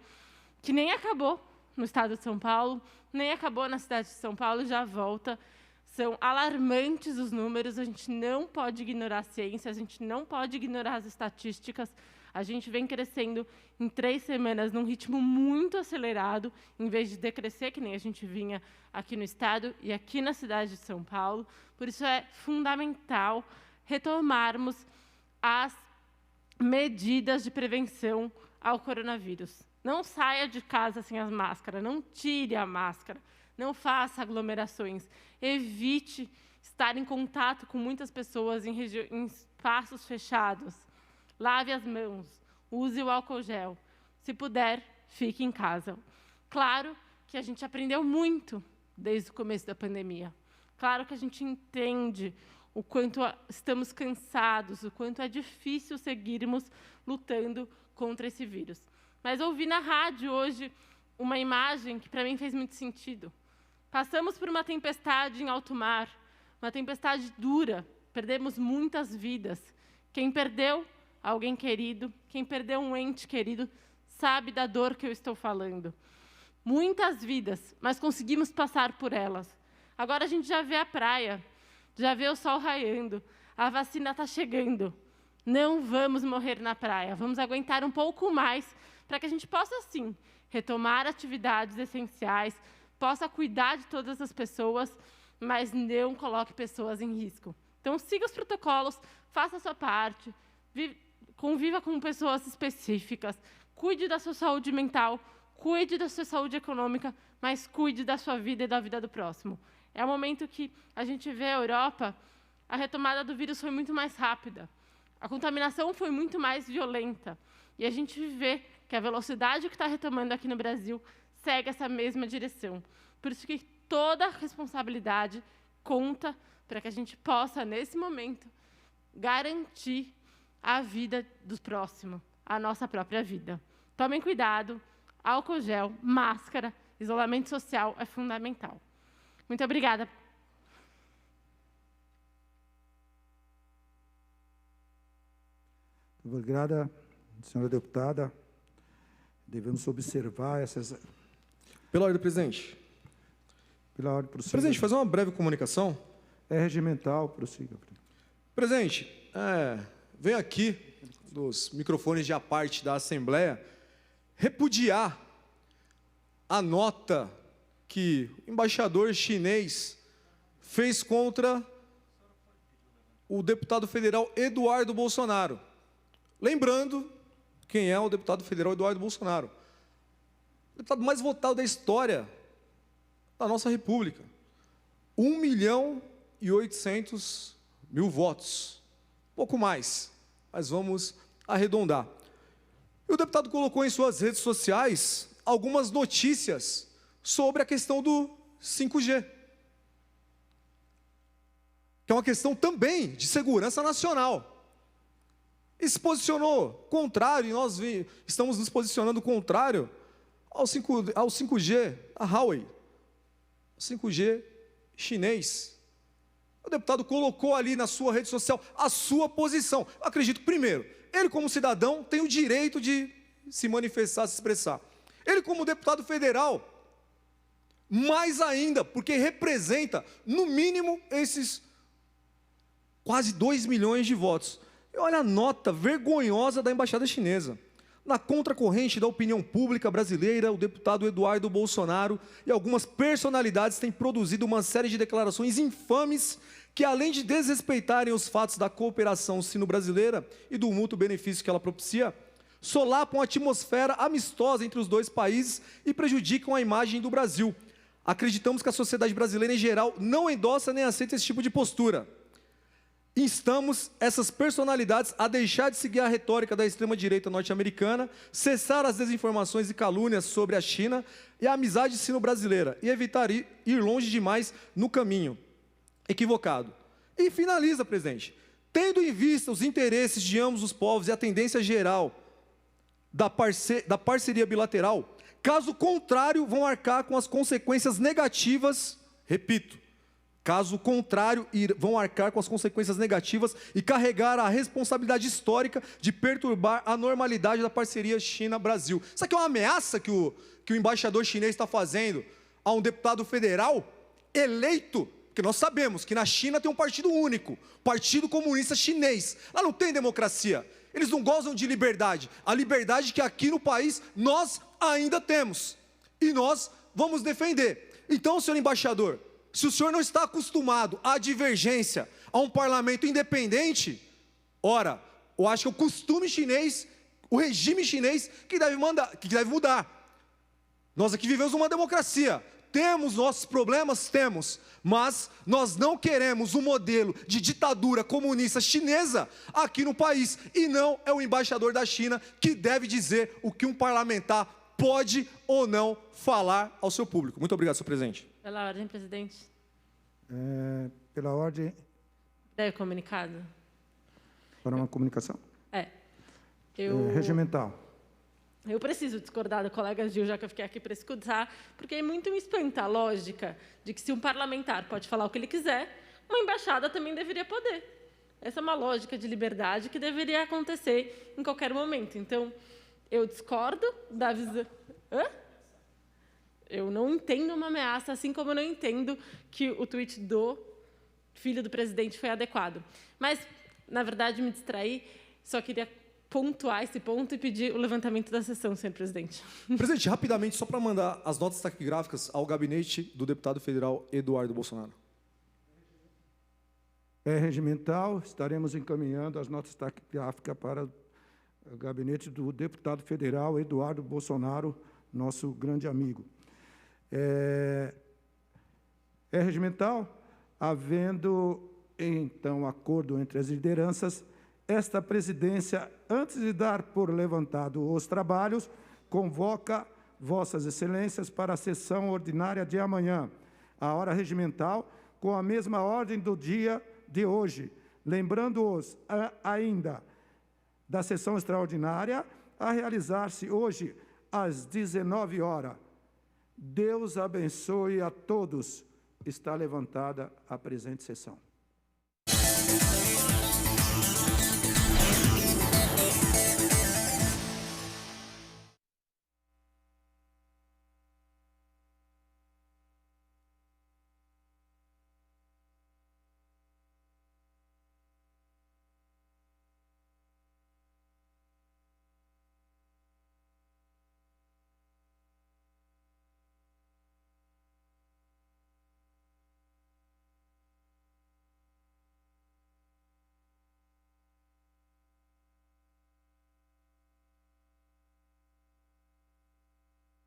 que nem acabou no estado de São Paulo, nem acabou na cidade de São Paulo, já volta. São alarmantes os números, a gente não pode ignorar a ciência, a gente não pode ignorar as estatísticas. A gente vem crescendo em 3 semanas num ritmo muito acelerado, em vez de decrescer, que nem a gente vinha aqui no estado e aqui na cidade de São Paulo. Por isso é fundamental retomarmos as medidas de prevenção ao coronavírus. Não saia de casa sem as máscaras, não tire a máscara, não faça aglomerações, evite estar em contato com muitas pessoas em espaços fechados. Lave as mãos, use o álcool gel. Se puder, fique em casa. Claro que a gente aprendeu muito desde o começo da pandemia. Claro que a gente entende o quanto estamos cansados, o quanto é difícil seguirmos lutando contra esse vírus. Mas ouvi na rádio hoje uma imagem que para mim fez muito sentido. Passamos por uma tempestade em alto mar, uma tempestade dura, perdemos muitas vidas. Quem perdeu alguém querido, quem perdeu um ente querido, sabe da dor que eu estou falando. Muitas vidas, mas conseguimos passar por elas. Agora a gente já vê a praia, já vê o sol raiando, a vacina está chegando. Não vamos morrer na praia, vamos aguentar um pouco mais para que a gente possa, sim, retomar atividades essenciais, possa cuidar de todas as pessoas, mas não coloque pessoas em risco. Então, siga os protocolos, faça a sua parte, conviva com pessoas específicas, cuide da sua saúde mental, cuide da sua saúde econômica, mas cuide da sua vida e da vida do próximo. É o momento que a gente vê a Europa, a retomada do vírus foi muito mais rápida, a contaminação foi muito mais violenta, e a gente vê que a velocidade que está retomando aqui no Brasil segue essa mesma direção. Por isso que toda a responsabilidade conta para que a gente possa, nesse momento, garantir a vida do próximo, a nossa própria vida. Tomem cuidado, álcool gel, máscara, isolamento social é fundamental. Muito obrigada. Obrigada, senhora deputada. Devemos observar essas... Pela ordem, presidente. Pela ordem, prossiga. Presidente, fazer uma breve comunicação. É regimental, prossiga. Presidente, venho aqui, dos microfones de à parte da Assembleia, repudiar a nota que o embaixador chinês fez contra o deputado federal Eduardo Bolsonaro. Lembrando quem é o deputado federal Eduardo Bolsonaro. O deputado mais votado da história da nossa República. 1.800.000 votos. Pouco mais, mas vamos arredondar. E o deputado colocou em suas redes sociais algumas notícias sobre a questão do 5G, que é uma questão também de segurança nacional. E se posicionou contrário, e nós estamos nos posicionando contrário ao 5G, a Huawei, 5G chinês. O deputado colocou ali na sua rede social a sua posição. Eu acredito, primeiro, ele como cidadão tem o direito de se manifestar, se expressar. Ele como deputado federal, mais ainda, porque representa, no mínimo, esses quase 2 milhões de votos. E olha a nota vergonhosa da embaixada chinesa. Na contracorrente da opinião pública brasileira, o deputado Eduardo Bolsonaro e algumas personalidades têm produzido uma série de declarações infames que, além de desrespeitarem os fatos da cooperação sino-brasileira e do mútuo benefício que ela propicia, solapam a atmosfera amistosa entre os dois países e prejudicam a imagem do Brasil. Acreditamos que a sociedade brasileira em geral não endossa nem aceita esse tipo de postura. Instamos essas personalidades a deixar de seguir a retórica da extrema-direita norte-americana, cessar as desinformações e calúnias sobre a China e a amizade sino-brasileira e evitar ir longe demais no caminho equivocado. E finaliza, presidente, tendo em vista os interesses de ambos os povos e a tendência geral da parceria bilateral. Caso contrário, vão arcar com as consequências negativas, repito, caso contrário, vão arcar com as consequências negativas e carregar a responsabilidade histórica de perturbar a normalidade da parceria China-Brasil. Isso aqui é uma ameaça que o embaixador chinês está fazendo a um deputado federal eleito, porque nós sabemos que na China tem um partido único, Partido Comunista Chinês. Lá não tem democracia, eles não gozam de liberdade, a liberdade que aqui no país nós ainda temos, e nós vamos defender. Então, senhor embaixador, se o senhor não está acostumado à divergência, a um parlamento independente, ora, eu acho que é o costume chinês, o regime chinês que deve mudar. Nós aqui vivemos uma democracia, temos nossos problemas, temos, mas nós não queremos um modelo de ditadura comunista chinesa aqui no país, e não é o embaixador da China que deve dizer o que um parlamentar pode ou não falar ao seu público. Muito obrigado, senhor presidente. Pela ordem, presidente. Pela ordem. Deve comunicado. Para uma comunicação? Regimental. Eu preciso discordar do colega Gil, já que eu fiquei aqui para escutar, porque é muito me espanta a lógica de que se um parlamentar pode falar o que ele quiser, uma embaixada também deveria poder. Essa é uma lógica de liberdade que deveria acontecer em qualquer momento. Então, eu discordo da visão... Eu não entendo uma ameaça, assim como eu não entendo que o tweet do filho do presidente foi adequado. Mas, na verdade, me distraí, só queria pontuar esse ponto e pedir o levantamento da sessão, senhor presidente. Presidente, rapidamente, só para mandar as notas taquigráficas ao gabinete do deputado federal Eduardo Bolsonaro. Regimental, estaremos encaminhando as notas taquigráficas para o gabinete do deputado federal Eduardo Bolsonaro, nosso grande amigo. Regimental, havendo, então, acordo entre as lideranças, esta presidência, antes de dar por levantado os trabalhos, convoca Vossas Excelências para a sessão ordinária de amanhã, a hora regimental, com a mesma ordem do dia de hoje, lembrando-os ainda da sessão extraordinária a realizar-se hoje às 19 horas. Deus abençoe a todos. Está levantada a presente sessão.